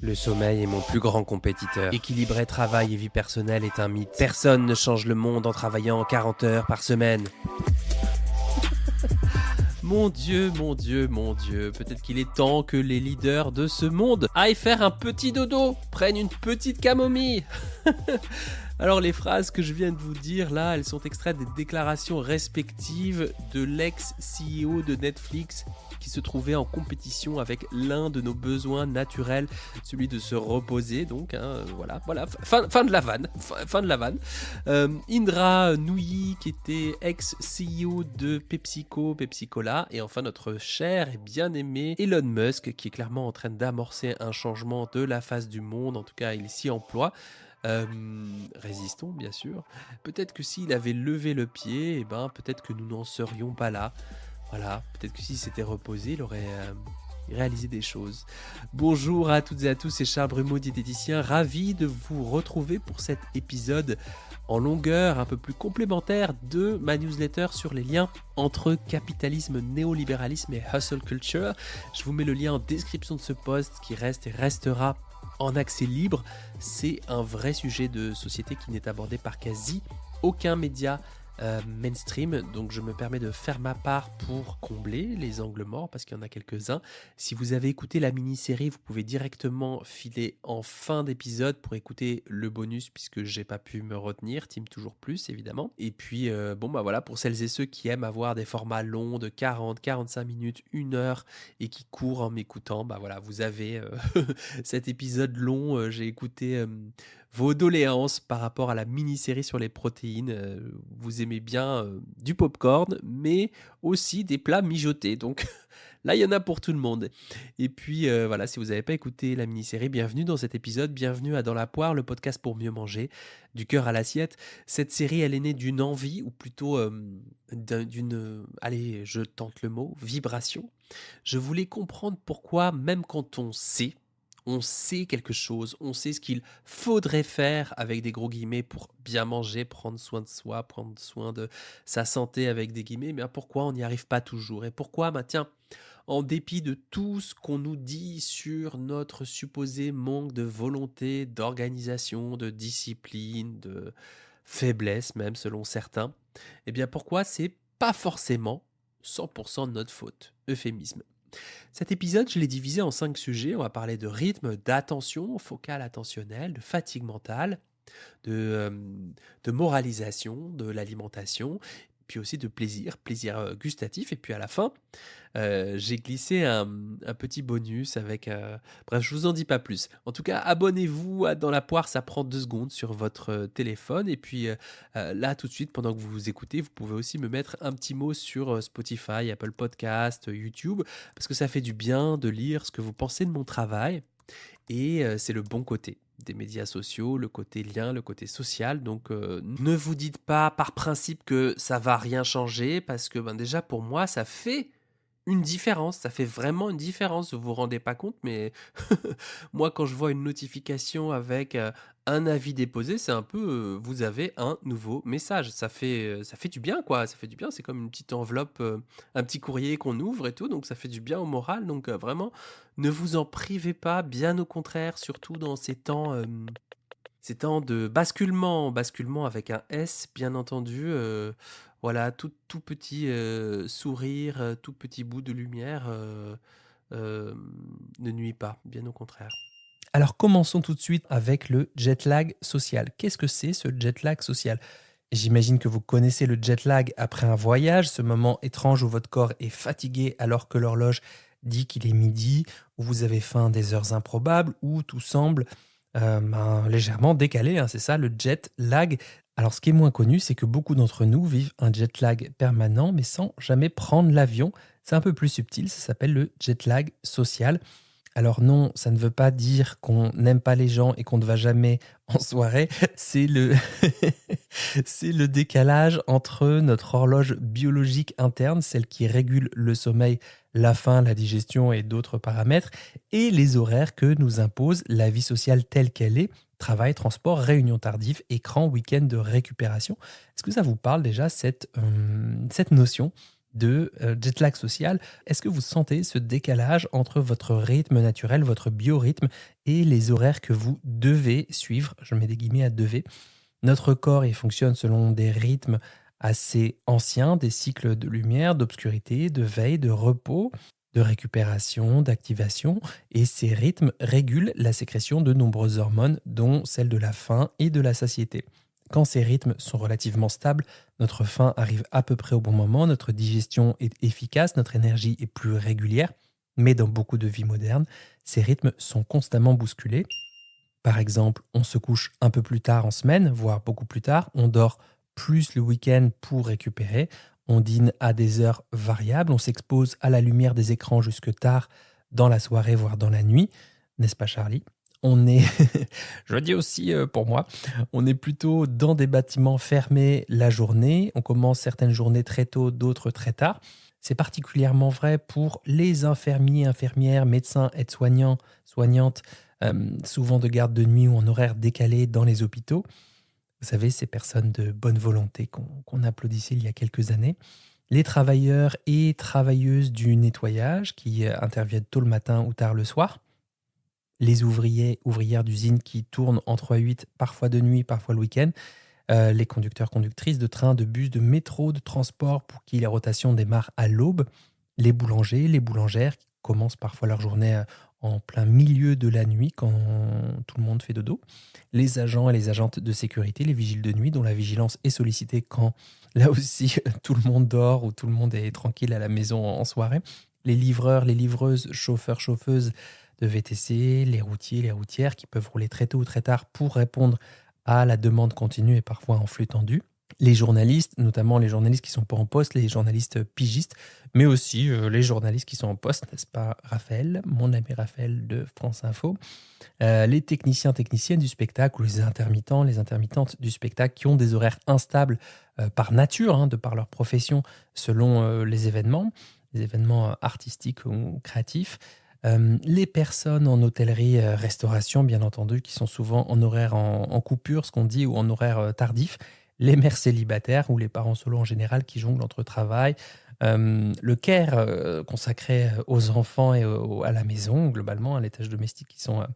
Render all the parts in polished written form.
Le sommeil est mon plus grand compétiteur. Équilibrer travail et vie personnelle est un mythe. Personne ne change le monde en travaillant 40 heures par semaine. Mon Dieu, mon Dieu, mon Dieu, peut-être qu'il est temps que les leaders de ce monde aillent faire un petit dodo, prennent une petite camomille. Alors les phrases que je viens de vous dire là, elles sont extraites des déclarations respectives de l'ex-CEO de Netflix qui se trouvait en compétition avec l'un de nos besoins naturels, celui de se reposer. Donc voilà, fin de la vanne, fin de la vanne. Indra Nooyi qui était ex-CEO de Pepsi Cola, et enfin notre cher et bien-aimé Elon Musk qui est clairement en train d'amorcer un changement de la face du monde, en tout cas il s'y emploie. Résistons bien sûr. Peut-être que s'il avait levé le pied, peut-être que nous n'en serions pas là. Voilà, peut-être que s'il s'était reposé, il aurait réalisé des choses. Bonjour à toutes et à tous, c'est Charles Brumeau, diététicien, ravi de vous retrouver pour cet épisode en longueur, un peu plus complémentaire de ma newsletter sur les liens entre capitalisme, néolibéralisme et hustle culture. Je vous mets le lien en description de ce post qui reste et restera en accès libre. C'est un vrai sujet de société qui n'est abordé par quasi aucun média mainstream, donc je me permets de faire ma part pour combler les angles morts parce qu'il y en a quelques-uns. Si vous avez écouté la mini-série, vous pouvez directement filer en fin d'épisode pour écouter le bonus puisque j'ai pas pu me retenir, Team Toujours Plus évidemment. Et puis voilà, pour celles et ceux qui aiment avoir des formats longs de 40, 45 minutes, 1 heure et qui courent en m'écoutant, voilà, vous avez cet épisode long. J'ai écouté vos doléances par rapport à la mini-série sur les protéines. Vous aimez bien du popcorn, mais aussi des plats mijotés. Donc là, il y en a pour tout le monde. Et puis voilà, si vous n'avez pas écouté la mini-série, bienvenue dans cet épisode. Bienvenue à Dans la poire, le podcast pour mieux manger, du cœur à l'assiette. Cette série, elle est née d'une envie, ou plutôt allez, je tente le mot, vibration. Je voulais comprendre pourquoi, même quand on sait quelque chose, on sait ce qu'il faudrait faire avec des gros guillemets pour bien manger, prendre soin de soi, prendre soin de sa santé avec des guillemets, mais pourquoi on n'y arrive pas toujours? Et pourquoi, tiens, en dépit de tout ce qu'on nous dit sur notre supposé manque de volonté, d'organisation, de discipline, de faiblesse même selon certains, pourquoi c'est pas forcément 100% de notre faute? Euphémisme. Cet épisode, je l'ai divisé en 5 sujets. On va parler de rythme, d'attention focale attentionnelle, de fatigue mentale, de moralisation, de l'alimentation, puis aussi de plaisir gustatif. Et puis à la fin, j'ai glissé un petit bonus avec... bref, je vous en dis pas plus. En tout cas, abonnez-vous à Dans la poire, ça prend 2 secondes sur votre téléphone. Et puis là, tout de suite, pendant que vous écoutez, vous pouvez aussi me mettre un petit mot sur Spotify, Apple Podcast, YouTube, parce que ça fait du bien de lire ce que vous pensez de mon travail. Et c'est le bon côté des médias sociaux, le côté lien, le côté social. Donc ne vous dites pas par principe que ça va rien changer, parce que déjà pour moi ça fait une différence, ça fait vraiment une différence, vous vous rendez pas compte, mais moi quand je vois une notification avec un avis déposé, c'est un peu vous avez un nouveau message, ça fait du bien quoi, ça fait du bien, c'est comme une petite enveloppe, un petit courrier qu'on ouvre et tout, donc ça fait du bien au moral, donc vraiment ne vous en privez pas, bien au contraire, surtout dans ces temps de basculement avec un S, bien entendu. Voilà, tout petit sourire, tout petit bout de lumière ne nuit pas, bien au contraire. Alors commençons tout de suite avec le jet lag social. Qu'est-ce que c'est ce jet lag social ? J'imagine que vous connaissez le jet lag après un voyage, ce moment étrange où votre corps est fatigué alors que l'horloge dit qu'il est midi, où vous avez faim des heures improbables, où tout semble légèrement décalé, c'est ça le jet lag. Alors ce qui est moins connu, c'est que beaucoup d'entre nous vivent un jet lag permanent mais sans jamais prendre l'avion. C'est un peu plus subtil, ça s'appelle le jet lag social. Alors non, ça ne veut pas dire qu'on n'aime pas les gens et qu'on ne va jamais en soirée. C'est le, c'est le décalage entre notre horloge biologique interne, celle qui régule le sommeil, la faim, la digestion et d'autres paramètres, et les horaires que nous impose la vie sociale telle qu'elle est, travail, transport, réunion tardive, écran, week-end de récupération. Est-ce que ça vous parle déjà, cette notion de jet lag social. Est-ce que vous sentez ce décalage entre votre rythme naturel, votre biorhythme et les horaires que vous devez suivre? Je mets des guillemets à dever. Notre corps, il fonctionne selon des rythmes assez anciens, des cycles de lumière, d'obscurité, de veille, de repos, de récupération, d'activation, et ces rythmes régulent la sécrétion de nombreuses hormones, dont celle de la faim et de la satiété. Quand ces rythmes sont relativement stables, notre faim arrive à peu près au bon moment, notre digestion est efficace, notre énergie est plus régulière, mais dans beaucoup de vies modernes, ces rythmes sont constamment bousculés. Par exemple, on se couche un peu plus tard en semaine, voire beaucoup plus tard. On dort plus le week-end pour récupérer. On dîne à des heures variables. On s'expose à la lumière des écrans jusque tard dans la soirée, voire dans la nuit. N'est-ce pas, Charlie? On est, je le dis aussi pour moi, on est plutôt dans des bâtiments fermés la journée. On commence certaines journées très tôt, d'autres très tard. C'est particulièrement vrai pour les infirmiers, infirmières, médecins, aides-soignants, soignantes, souvent de garde de nuit ou en horaire décalé dans les hôpitaux. Vous savez, ces personnes de bonne volonté qu'on applaudissait il y a quelques années. Les travailleurs et travailleuses du nettoyage qui interviennent tôt le matin ou tard le soir. Les ouvriers, ouvrières d'usine qui tournent en 3-8, parfois de nuit, parfois le week-end. Les conducteurs, conductrices de trains, de bus, de métro, de transport pour qui les rotations démarrent à l'aube. Les boulangers, les boulangères qui commencent parfois leur journée en plein milieu de la nuit quand tout le monde fait dodo. Les agents et les agentes de sécurité, les vigiles de nuit dont la vigilance est sollicitée quand là aussi tout le monde dort ou tout le monde est tranquille à la maison en soirée. Les livreurs, les livreuses, chauffeurs, chauffeuses de VTC, les routiers, les routières qui peuvent rouler très tôt ou très tard pour répondre à la demande continue et parfois en flux tendu. Les journalistes, notamment les journalistes qui ne sont pas en poste, les journalistes pigistes, mais aussi les journalistes qui sont en poste, n'est-ce pas Raphaël, mon ami Raphaël de France Info, les techniciens, techniciennes du spectacle ou les intermittents, les intermittentes du spectacle qui ont des horaires instables par nature, de par leur profession, selon les événements artistiques ou créatifs. Les personnes en hôtellerie, restauration, bien entendu, qui sont souvent en horaire en coupure, ce qu'on dit, ou en horaire tardif. Les mères célibataires ou les parents solo en général qui jonglent entre travail. Le care consacré aux enfants et à la maison, globalement, à les tâches domestiques qui sont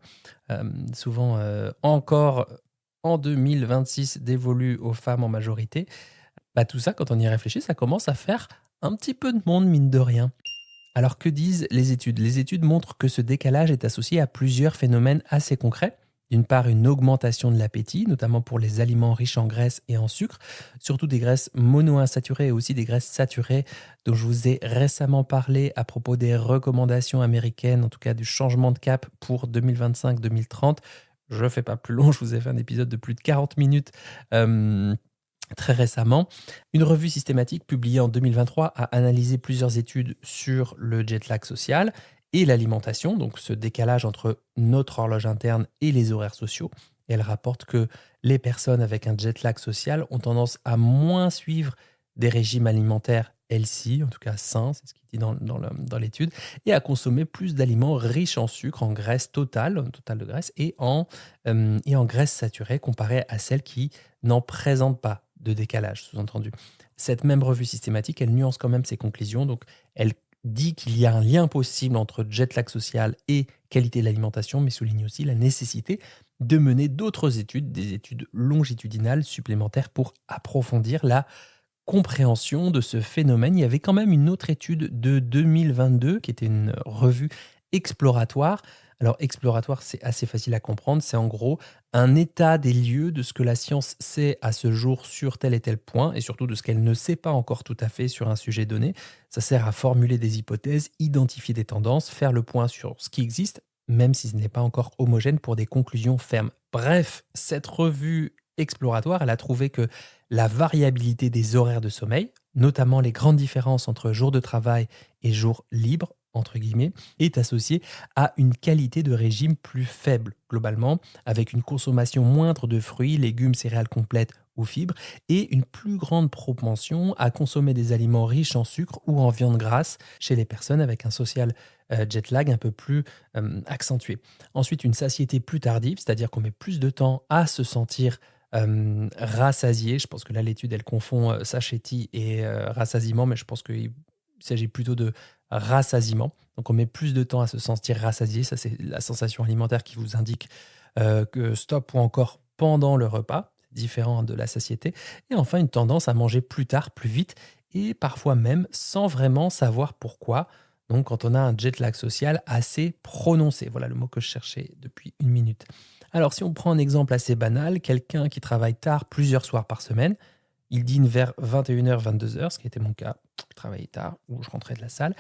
souvent encore en 2026 dévolues aux femmes en majorité. Tout ça, quand on y réfléchit, ça commence à faire un petit peu de monde, mine de rien. Alors que disent les études? Les études montrent que ce décalage est associé à plusieurs phénomènes assez concrets. D'une part, une augmentation de l'appétit, notamment pour les aliments riches en graisse et en sucre, surtout des graisses monoinsaturées et aussi des graisses saturées dont je vous ai récemment parlé à propos des recommandations américaines, en tout cas du changement de cap pour 2025-2030. Je ne fais pas plus long, je vous ai fait un épisode de plus de 40 minutes très récemment. Une revue systématique publiée en 2023 a analysé plusieurs études sur le jet lag social et l'alimentation, donc ce décalage entre notre horloge interne et les horaires sociaux. Et elle rapporte que les personnes avec un jet lag social ont tendance à moins suivre des régimes alimentaires healthy, en tout cas sains, c'est ce qu'il dit dans l'étude, et à consommer plus d'aliments riches en sucre, en graisse totale de graisse, et en graisse saturée comparée à celles qui n'en présentent pas de décalage, sous-entendu. Cette même revue systématique, elle nuance quand même ses conclusions, donc elle dit qu'il y a un lien possible entre jet lag social et qualité de l'alimentation, mais souligne aussi la nécessité de mener d'autres études, des études longitudinales supplémentaires pour approfondir la compréhension de ce phénomène. Il y avait quand même une autre étude de 2022 qui était une revue exploratoire. Alors exploratoire, c'est assez facile à comprendre, c'est en gros un état des lieux de ce que la science sait à ce jour sur tel et tel point, et surtout de ce qu'elle ne sait pas encore tout à fait sur un sujet donné. Ça sert à formuler des hypothèses, identifier des tendances, faire le point sur ce qui existe, même si ce n'est pas encore homogène pour des conclusions fermes. Bref, cette revue exploratoire, elle a trouvé que la variabilité des horaires de sommeil, notamment les grandes différences entre jours de travail et jours libres, entre guillemets, est associée à une qualité de régime plus faible, globalement, avec une consommation moindre de fruits, légumes, céréales complètes ou fibres, et une plus grande propension à consommer des aliments riches en sucre ou en viande grasse chez les personnes avec un social jet lag un peu plus accentué. Ensuite, une satiété plus tardive, c'est-à-dire qu'on met plus de temps à se sentir rassasié. Je pense que là, l'étude, elle confond satiété et rassasiement, mais je pense qu'il Il s'agit plutôt de rassasiement. Donc on met plus de temps à se sentir rassasié. Ça, c'est la sensation alimentaire qui vous indique que stop ou encore pendant le repas. C'est différent de la satiété. Et enfin, une tendance à manger plus tard, plus vite et parfois même sans vraiment savoir pourquoi. Donc quand on a un jet lag social assez prononcé. Voilà le mot que je cherchais depuis une minute. Alors si on prend un exemple assez banal, quelqu'un qui travaille tard plusieurs soirs par semaine, il dîne vers 21h, 22h, ce qui était mon cas. Je travaillais tard ou je rentrais de la salle.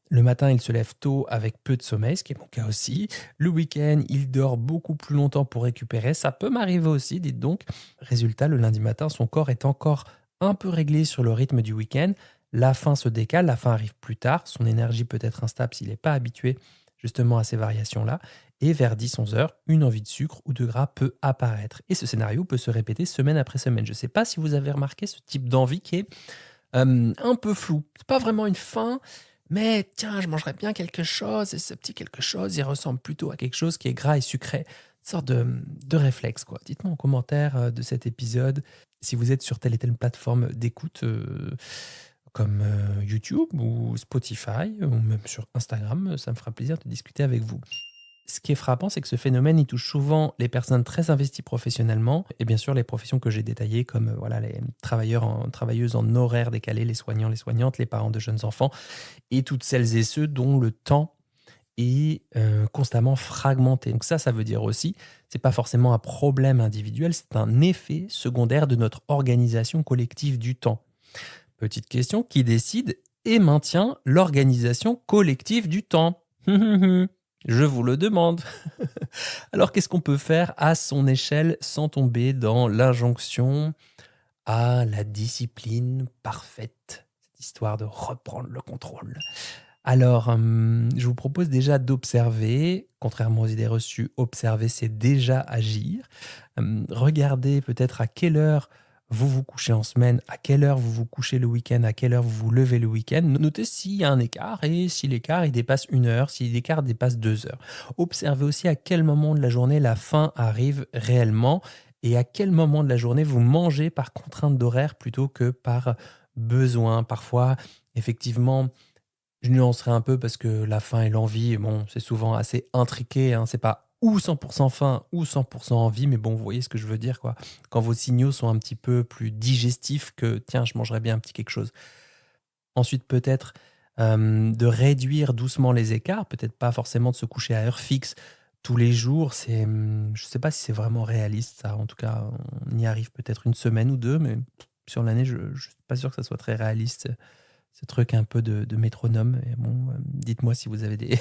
Le matin, il se lève tôt avec peu de sommeil, ce qui est mon cas aussi. Le week-end, il dort beaucoup plus longtemps pour récupérer. Ça peut m'arriver aussi, dites donc. Résultat, le lundi matin, son corps est encore un peu réglé sur le rythme du week-end. La faim se décale, la faim arrive plus tard. Son énergie peut être instable s'il n'est pas habitué justement à ces variations-là. Et vers 10-11 heures, une envie de sucre ou de gras peut apparaître. Et ce scénario peut se répéter semaine après semaine. Je ne sais pas si vous avez remarqué ce type d'envie qui est un peu flou. C'est pas vraiment une faim, mais tiens, je mangerais bien quelque chose, et ce petit quelque chose, il ressemble plutôt à quelque chose qui est gras et sucré. Une sorte de réflexe, quoi. Dites-moi en commentaire de cet épisode si vous êtes sur telle et telle plateforme d'écoute, comme YouTube ou Spotify, ou même sur Instagram, ça me fera plaisir de discuter avec vous. Ce qui est frappant, c'est que ce phénomène, il touche souvent les personnes très investies professionnellement et bien sûr les professions que j'ai détaillées comme les travailleuses en horaire décalé, les soignants, les soignantes, les parents de jeunes enfants et toutes celles et ceux dont le temps est constamment fragmenté. Donc ça veut dire aussi, c'est pas forcément un problème individuel, c'est un effet secondaire de notre organisation collective du temps. Petite question, qui décide et maintient l'organisation collective du temps? Je vous le demande. Alors, qu'est-ce qu'on peut faire à son échelle sans tomber dans l'injonction à la discipline parfaite? Cette histoire de reprendre le contrôle. Alors, je vous propose déjà d'observer. Contrairement aux idées reçues, observer, c'est déjà agir. Regardez peut-être à quelle heure vous vous couchez en semaine, à quelle heure vous vous couchez le week-end, à quelle heure vous vous levez le week-end. Notez s'il y a un écart et si l'écart il dépasse 1 heure, si l'écart dépasse 2 heures. Observez aussi à quel moment de la journée la faim arrive réellement et à quel moment de la journée vous mangez par contrainte d'horaire plutôt que par besoin. Parfois, effectivement, je nuancerai un peu parce que la faim et l'envie, bon, c'est souvent assez intriqué, hein, c'est pas ou 100% faim ou 100% envie, mais bon, vous voyez ce que je veux dire, quoi. Quand vos signaux sont un petit peu plus digestifs que tiens, je mangerais bien un petit quelque chose. Ensuite, peut-être de réduire doucement les écarts, peut-être pas forcément de se coucher à heure fixe tous les jours. Je ne sais pas si c'est vraiment réaliste, ça. En tout cas, on y arrive peut-être une semaine ou deux, mais sur l'année, je ne suis pas sûr que ça soit très réaliste. Ce truc un peu de métronome. Et bon, dites-moi si vous avez des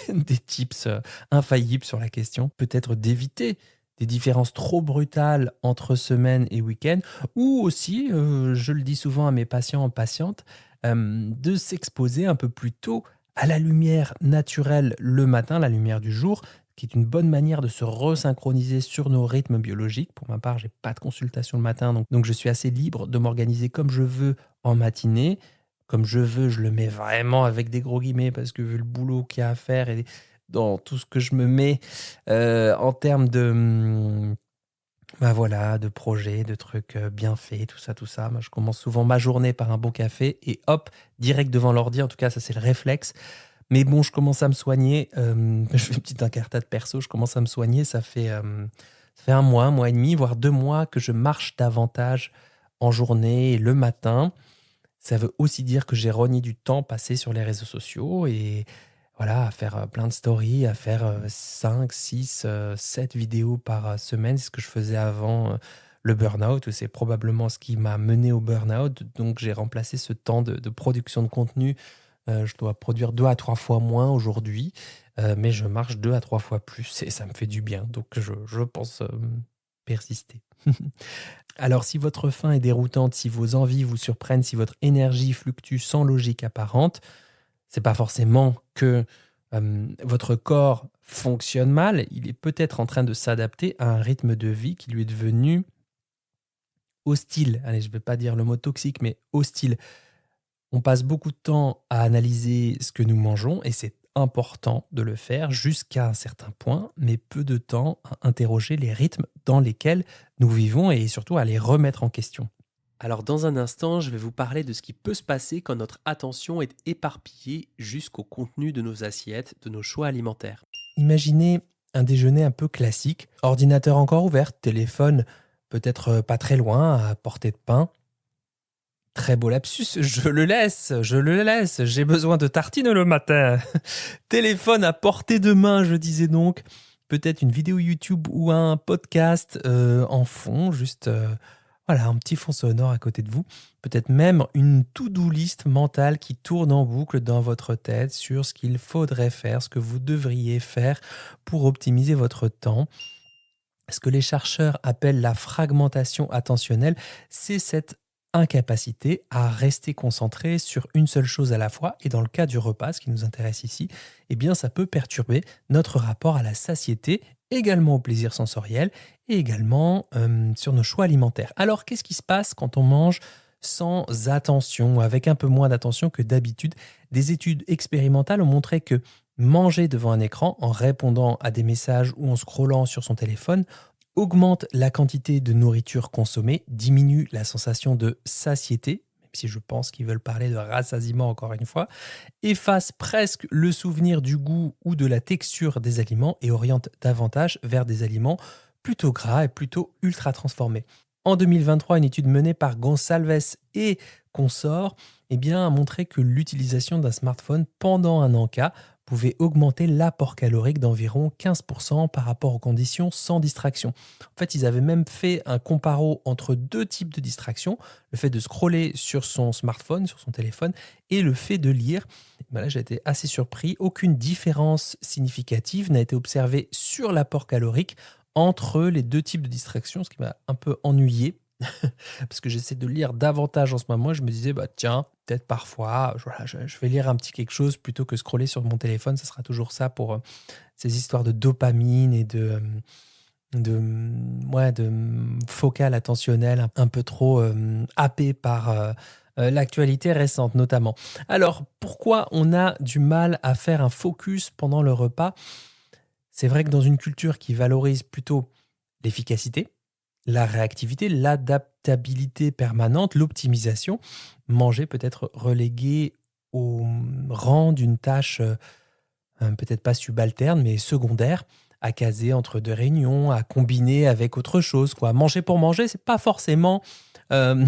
tips infaillibles sur la question. Peut-être d'éviter des différences trop brutales entre semaine et week-end. Ou aussi, je le dis souvent à mes patients et patientes, de s'exposer un peu plus tôt à la lumière naturelle le matin, la lumière du jour, qui est une bonne manière de se resynchroniser sur nos rythmes biologiques. Pour ma part, je n'ai pas de consultation le matin, donc je suis assez libre de m'organiser comme je veux en matinée. Comme je veux, je le mets vraiment avec des gros guillemets parce que vu le boulot qu'il y a à faire et dans tout ce que je me mets en termes de, de projets, de trucs bien faits, tout ça. Moi, je commence souvent ma journée par un bon café et hop, direct devant l'ordi. En tout cas, ça, c'est le réflexe. Mais bon, je commence à me soigner. Je fais une petite incartade perso. Je commence à me soigner. Ça fait 1 mois et demi, voire 2 mois que je marche davantage en journée et le matin. Ça veut aussi dire que j'ai rogné du temps passé sur les réseaux sociaux et voilà, à faire plein de stories, à faire 5, 6, 7 vidéos par semaine. C'est ce que je faisais avant le burn-out, ou c'est probablement ce qui m'a mené au burn-out. Donc j'ai remplacé ce temps de production de contenu. Je dois produire 2 à 3 fois moins aujourd'hui, mais je marche 2 à 3 fois plus et ça me fait du bien. Donc je pense persister. Alors, si votre faim est déroutante, si vos envies vous surprennent, si votre énergie fluctue sans logique apparente, c'est pas forcément que votre corps fonctionne mal. Il est peut-être en train de s'adapter à un rythme de vie qui lui est devenu hostile. Allez, je ne vais pas dire le mot toxique, mais hostile. On passe beaucoup de temps à analyser ce que nous mangeons et c'est important de le faire jusqu'à un certain point, mais peu de temps à interroger les rythmes dans lesquels nous vivons et surtout à les remettre en question. Alors dans un instant, je vais vous parler de ce qui peut se passer quand notre attention est éparpillée jusqu'au contenu de nos assiettes, de nos choix alimentaires. Imaginez un déjeuner un peu classique, ordinateur encore ouvert, téléphone peut-être pas très loin, à portée de pain. Très beau lapsus, je le laisse, j'ai besoin de tartines le matin. Téléphone à portée de main, je disais donc. Peut-être une vidéo YouTube ou un podcast en fond, juste voilà, un petit fond sonore à côté de vous. Peut-être même une to-do list mentale qui tourne en boucle dans votre tête sur ce qu'il faudrait faire, ce que vous devriez faire pour optimiser votre temps. Ce que les chercheurs appellent la fragmentation attentionnelle, c'est cette incapacité à rester concentré sur une seule chose à la fois. Et dans le cas du repas, ce qui nous intéresse ici, eh bien, ça peut perturber notre rapport à la satiété, également au plaisir sensoriel et également sur nos choix alimentaires. Alors, qu'est-ce qui se passe quand on mange sans attention, avec un peu moins d'attention que d'habitude? Des études expérimentales ont montré que manger devant un écran en répondant à des messages ou en scrollant sur son téléphone augmente la quantité de nourriture consommée, diminue la sensation de satiété, même si je pense qu'ils veulent parler de rassasiement encore une fois, efface presque le souvenir du goût ou de la texture des aliments et oriente davantage vers des aliments plutôt gras et plutôt ultra transformés. En 2023, une étude menée par Gonçalves et consorts a montré que l'utilisation d'un smartphone pendant un encas pouvait augmenter l'apport calorique d'environ 15% par rapport aux conditions sans distraction. En fait, ils avaient même fait un comparo entre deux types de distractions, le fait de scroller sur son smartphone, sur son téléphone, et le fait de lire. Là, j'ai été assez surpris. Aucune différence significative n'a été observée sur l'apport calorique entre les deux types de distractions, ce qui m'a un peu ennuyé. Parce que j'essaie de lire davantage en ce moment. Je me disais, tiens, peut-être parfois, je vais lire un petit quelque chose plutôt que scroller sur mon téléphone. Ça sera toujours ça pour ces histoires de dopamine et de focale attentionnelle un peu trop happé par l'actualité récente notamment. Alors, pourquoi on a du mal à faire un focus pendant le repas? C'est vrai que dans une culture qui valorise plutôt l'efficacité, la réactivité, l'adaptabilité permanente, l'optimisation, manger peut être relégué au rang d'une tâche peut-être pas subalterne, mais secondaire, à caser entre deux réunions, à combiner avec autre chose, quoi. Manger pour manger, c'est pas forcément euh,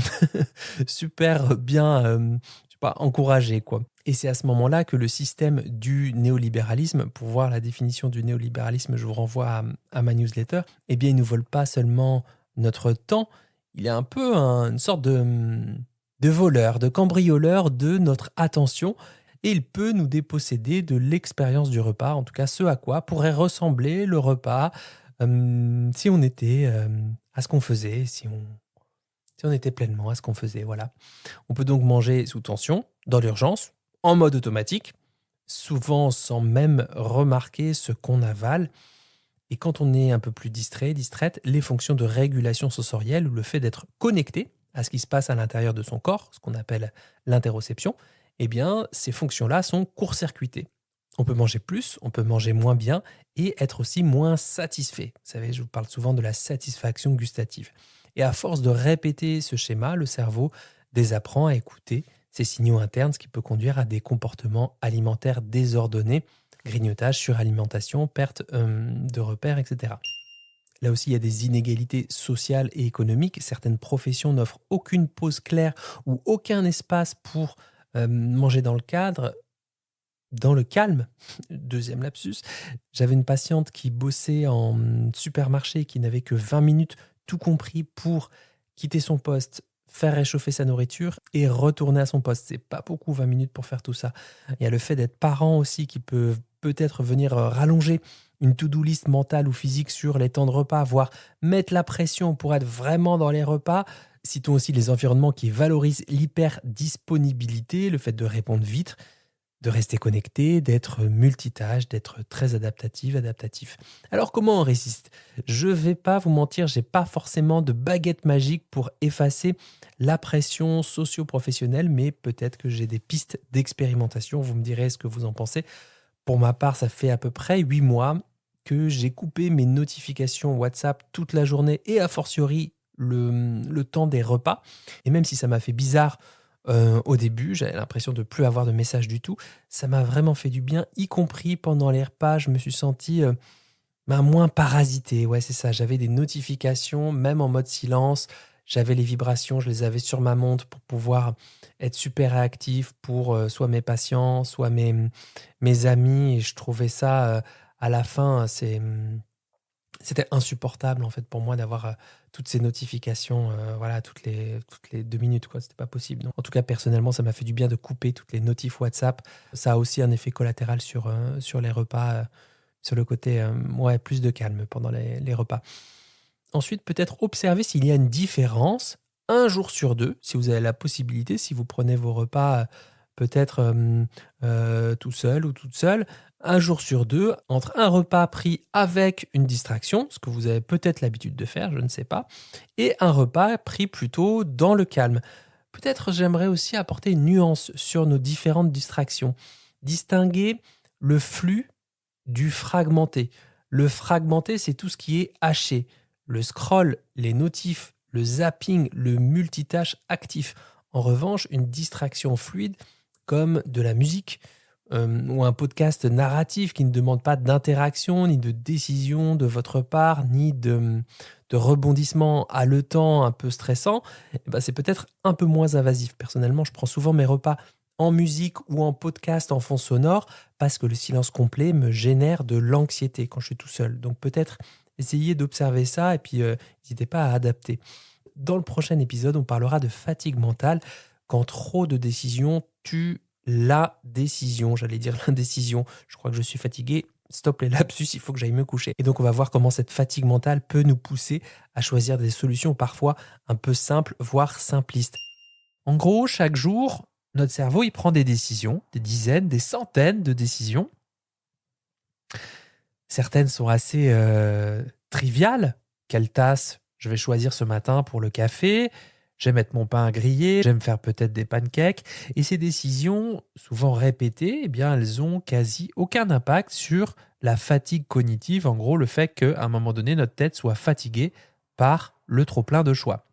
super bien encouragé, quoi. Et c'est à ce moment-là que le système du néolibéralisme, pour voir la définition du néolibéralisme, je vous renvoie à ma newsletter, il ne vole pas seulement notre temps, il est un peu une sorte de voleur, de cambrioleur de notre attention, et il peut nous déposséder de l'expérience du repas, en tout cas ce à quoi pourrait ressembler le repas si on était à ce qu'on faisait, si on était pleinement à ce qu'on faisait. Voilà. On peut donc manger sous tension, dans l'urgence, en mode automatique, souvent sans même remarquer ce qu'on avale. Et quand on est un peu plus distrait, distraite, les fonctions de régulation sensorielle ou le fait d'être connecté à ce qui se passe à l'intérieur de son corps, ce qu'on appelle l'interoception, ces fonctions-là sont court-circuitées. On peut manger plus, on peut manger moins bien et être aussi moins satisfait. Vous savez, je vous parle souvent de la satisfaction gustative. Et à force de répéter ce schéma, le cerveau désapprend à écouter ces signaux internes, ce qui peut conduire à des comportements alimentaires désordonnés, grignotage, suralimentation, perte de repères, etc. Là aussi, il y a des inégalités sociales et économiques. Certaines professions n'offrent aucune pause claire ou aucun espace pour manger dans le calme. Deuxième lapsus. J'avais une patiente qui bossait en supermarché, qui n'avait que 20 minutes, tout compris, pour quitter son poste, faire réchauffer sa nourriture et retourner à son poste. C'est pas beaucoup, 20 minutes pour faire tout ça. Il y a le fait d'être parent aussi qui peut peut-être venir rallonger une to-do list mentale ou physique sur les temps de repas, voire mettre la pression pour être vraiment dans les repas. Citons aussi les environnements qui valorisent l'hyperdisponibilité, le fait de répondre vite, de rester connecté, d'être multitâche, d'être très adaptatif. Alors comment on résiste? Je vais pas vous mentir, j'ai pas forcément de baguette magique pour effacer la pression socio-professionnelle, mais peut-être que j'ai des pistes d'expérimentation. Vous me direz ce que vous en pensez. Pour ma part, ça fait à peu près 8 mois que j'ai coupé mes notifications WhatsApp toute la journée et a fortiori le temps des repas. Et même si ça m'a fait bizarre au début, j'avais l'impression de ne plus avoir de messages du tout, ça m'a vraiment fait du bien, y compris pendant les repas. Je me suis senti moins parasité. Ouais, c'est ça. J'avais des notifications, même en mode silence. J'avais les vibrations, je les avais sur ma montre pour pouvoir être super réactif pour soit mes patients, soit mes amis. Et je trouvais ça, à la fin, c'était insupportable en fait pour moi d'avoir toutes ces notifications, voilà, toutes les 2 minutes, quoi. C'était pas possible. Donc, en tout cas, personnellement, ça m'a fait du bien de couper toutes les notifs WhatsApp. Ça a aussi un effet collatéral sur les repas, sur le côté, ouais, plus de calme pendant les repas. Ensuite, peut-être observer s'il y a une différence un jour sur deux, si vous avez la possibilité, si vous prenez vos repas peut-être tout seul ou toute seule, un jour sur deux, entre un repas pris avec une distraction, ce que vous avez peut-être l'habitude de faire, je ne sais pas, et un repas pris plutôt dans le calme. Peut-être j'aimerais aussi apporter une nuance sur nos différentes distractions. Distinguer le flux du fragmenté. Le fragmenté, c'est tout ce qui est haché. Le scroll, les notifs, le zapping, le multitâche actif. En revanche, une distraction fluide comme de la musique ou un podcast narratif qui ne demande pas d'interaction ni de décision de votre part, ni de rebondissement haletant un peu stressant, c'est peut-être un peu moins invasif. Personnellement, je prends souvent mes repas en musique ou en podcast en fond sonore parce que le silence complet me génère de l'anxiété quand je suis tout seul. Donc peut-être essayez d'observer ça et puis n'hésitez pas à adapter. Dans le prochain épisode, on parlera de fatigue mentale quand trop de décisions tuent la décision. J'allais dire l'indécision. Je crois que je suis fatigué. Stop les lapsus, il faut que j'aille me coucher. Et donc, on va voir comment cette fatigue mentale peut nous pousser à choisir des solutions parfois un peu simples, voire simplistes. En gros, chaque jour, notre cerveau, il prend des décisions, des dizaines, des centaines de décisions. Certaines sont assez triviales. Quelle tasse je vais choisir ce matin pour le café? Je vais mettre mon pain à griller, je vais me faire peut-être des pancakes. Et ces décisions, souvent répétées, elles ont quasi aucun impact sur la fatigue cognitive. En gros, le fait qu'à un moment donné, notre tête soit fatiguée par le trop-plein de choix.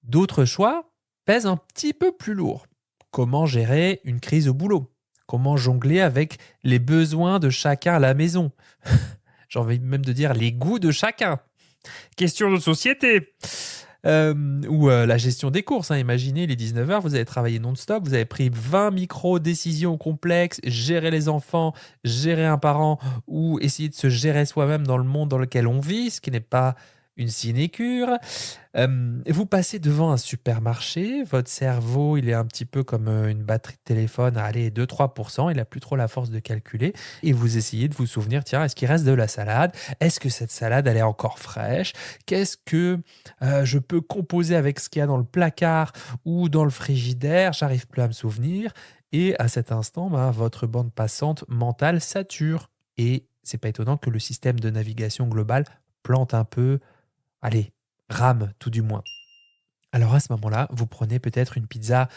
D'autres choix pèsent un petit peu plus lourd. Comment gérer une crise au boulot? Comment jongler avec les besoins de chacun à la maison? J'ai envie même de dire les goûts de chacun. Question de société. Ou la gestion des courses. Imaginez les 19h, vous avez travaillé non-stop, vous avez pris 20 micro-décisions complexes, gérer les enfants, gérer un parent ou essayer de se gérer soi-même dans le monde dans lequel on vit, ce qui n'est pas une sinécure. Vous passez devant un supermarché, votre cerveau, il est un petit peu comme une batterie de téléphone à aller 2-3%, il n'a plus trop la force de calculer, et vous essayez de vous souvenir, tiens, est-ce qu'il reste de la salade? Est-ce que cette salade, elle est encore fraîche? Qu'est-ce que je peux composer avec ce qu'il y a dans le placard ou dans le frigidaire? J'arrive plus à me souvenir. Et à cet instant, votre bande passante mentale sature. Et c'est pas étonnant que le système de navigation global plante un peu, rame tout du moins. Alors à ce moment-là, vous prenez peut-être une pizza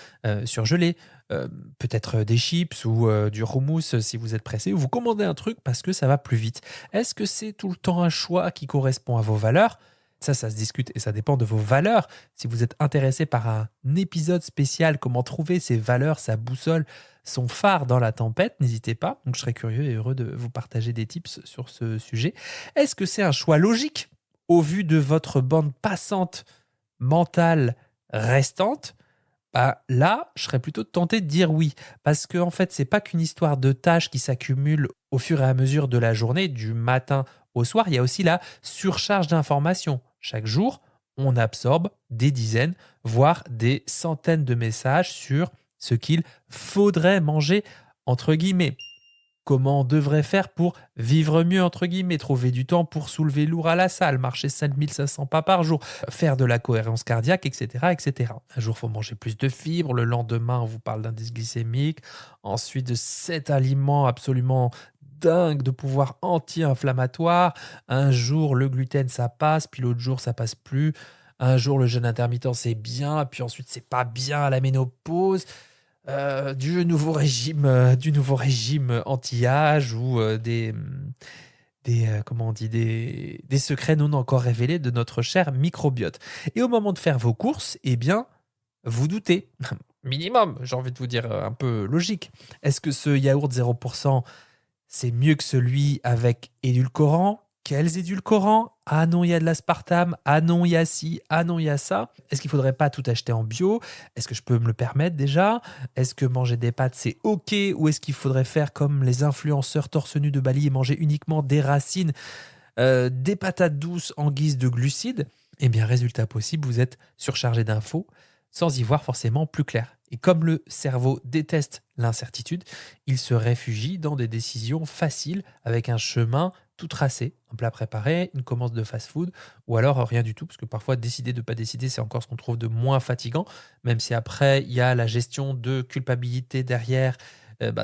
surgelée, peut-être des chips ou du houmous si vous êtes pressé, ou vous commandez un truc parce que ça va plus vite. Est-ce que c'est tout le temps un choix qui correspond à vos valeurs? Ça se discute et ça dépend de vos valeurs. Si vous êtes intéressé par un épisode spécial, comment trouver ses valeurs, sa boussole, son phare dans la tempête, n'hésitez pas. Donc je serais curieux et heureux de vous partager des tips sur ce sujet. Est-ce que c'est un choix logique au vu de votre bande passante mentale restante? Là, je serais plutôt tenté de dire oui. Parce que en fait, c'est pas qu'une histoire de tâches qui s'accumulent au fur et à mesure de la journée, du matin au soir. Il y a aussi la surcharge d'informations. Chaque jour, on absorbe des dizaines, voire des centaines de messages sur ce qu'il faudrait manger, entre guillemets. Comment on devrait faire pour vivre mieux, entre guillemets, trouver du temps pour soulever lourd à la salle, marcher 5500 pas par jour, faire de la cohérence cardiaque, etc. etc. Un jour, il faut manger plus de fibres. Le lendemain, on vous parle d'indice glycémique. Ensuite, de cet aliment absolument dingue de pouvoir anti-inflammatoire. Un jour, le gluten, ça passe, puis l'autre jour, ça passe plus. Un jour, le jeûne intermittent, c'est bien, puis ensuite, c'est pas bien à la ménopause. Du nouveau régime anti-âge ou comment on dit, des secrets non encore révélés de notre cher microbiote. Et au moment de faire vos courses, eh bien, vous doutez, minimum, j'ai envie de vous dire un peu logique. Est-ce que ce yaourt 0%, c'est mieux que celui avec édulcorant? Quels édulcorants? Ah non, il y a de l'aspartame. Ah non, il y a ci. Ah non, il y a ça. Est-ce qu'il ne faudrait pas tout acheter en bio? Est-ce que je peux me le permettre déjà? Est-ce que manger des pâtes, c'est OK? Ou est-ce qu'il faudrait faire comme les influenceurs torse nu de Bali et manger uniquement des racines, des patates douces en guise de glucides? Eh bien, résultat possible, vous êtes surchargé d'infos sans y voir forcément plus clair. Et comme le cerveau déteste l'incertitude, il se réfugie dans des décisions faciles avec un chemin tout tracé, un plat préparé, une commande de fast-food, ou alors rien du tout, parce que parfois décider de ne pas décider, c'est encore ce qu'on trouve de moins fatigant, même si après, il y a la gestion de culpabilité derrière.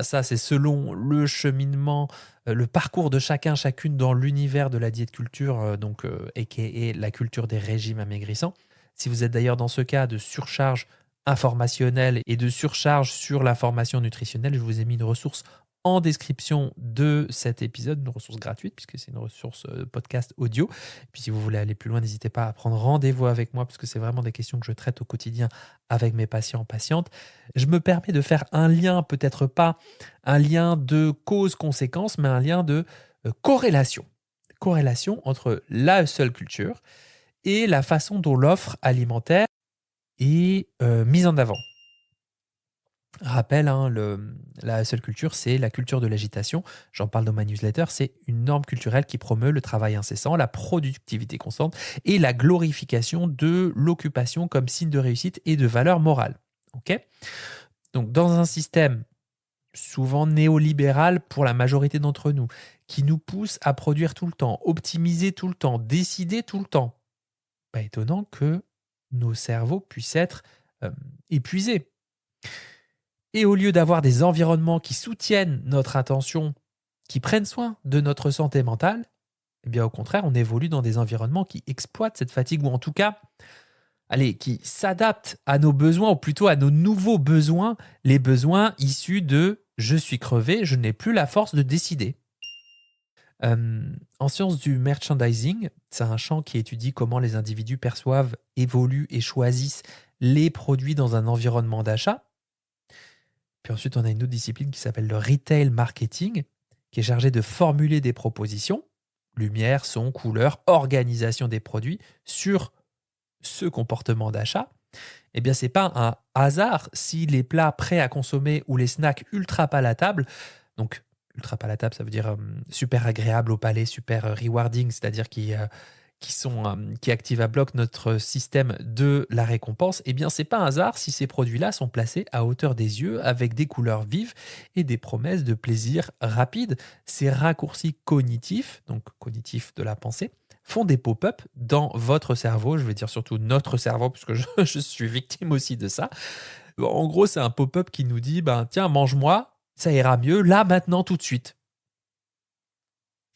Ça, c'est selon le cheminement, le parcours de chacun, chacune dans l'univers de la diète culture, a.k.a. la culture des régimes amaigrissants. Si vous êtes d'ailleurs dans ce cas de surcharge informationnelle et de surcharge sur l'information nutritionnelle, je vous ai mis une ressource en description de cet épisode, une ressource gratuite puisque c'est une ressource podcast audio. Et puis si vous voulez aller plus loin, n'hésitez pas à prendre rendez-vous avec moi parce que c'est vraiment des questions que je traite au quotidien avec mes patients, patientes. Je me permets de faire un lien, peut-être pas un lien de cause-conséquence, mais un lien de corrélation. Corrélation entre la hustle culture et la façon dont l'offre alimentaire est mise en avant. Rappel, la hustle culture, c'est la culture de l'agitation. J'en parle dans ma newsletter. C'est une norme culturelle qui promeut le travail incessant, la productivité constante et la glorification de l'occupation comme signe de réussite et de valeur morale. Ok ? Donc, dans un système souvent néolibéral pour la majorité d'entre nous, qui nous pousse à produire tout le temps, optimiser tout le temps, décider tout le temps, pas étonnant que nos cerveaux puissent être épuisés. Et au lieu d'avoir des environnements qui soutiennent notre attention, qui prennent soin de notre santé mentale, eh bien au contraire, on évolue dans des environnements qui exploitent cette fatigue, ou en tout cas, qui s'adaptent à nos besoins, ou plutôt à nos nouveaux besoins, les besoins issus de « je suis crevé, je n'ai plus la force de décider ». En sciences du merchandising, c'est un champ qui étudie comment les individus perçoivent, évoluent et choisissent les produits dans un environnement d'achat. Puis ensuite, on a une autre discipline qui s'appelle le retail marketing, qui est chargée de formuler des propositions, lumière, son, couleur, organisation des produits, sur ce comportement d'achat. Eh bien, ce n'est pas un hasard si les plats prêts à consommer ou les snacks ultra palatables, donc ultra palatable, ça veut dire super agréable au palais, super rewarding, c'est-à-dire qui activent à bloc notre système de la récompense. Eh bien, c'est pas un hasard si ces produits-là sont placés à hauteur des yeux avec des couleurs vives et des promesses de plaisir rapide. Ces raccourcis cognitifs, donc cognitifs de la pensée, font des pop-up dans votre cerveau, je vais dire surtout notre cerveau, puisque je suis victime aussi de ça. En gros, c'est un pop-up qui nous dit, tiens, mange-moi, ça ira mieux, là, maintenant, tout de suite.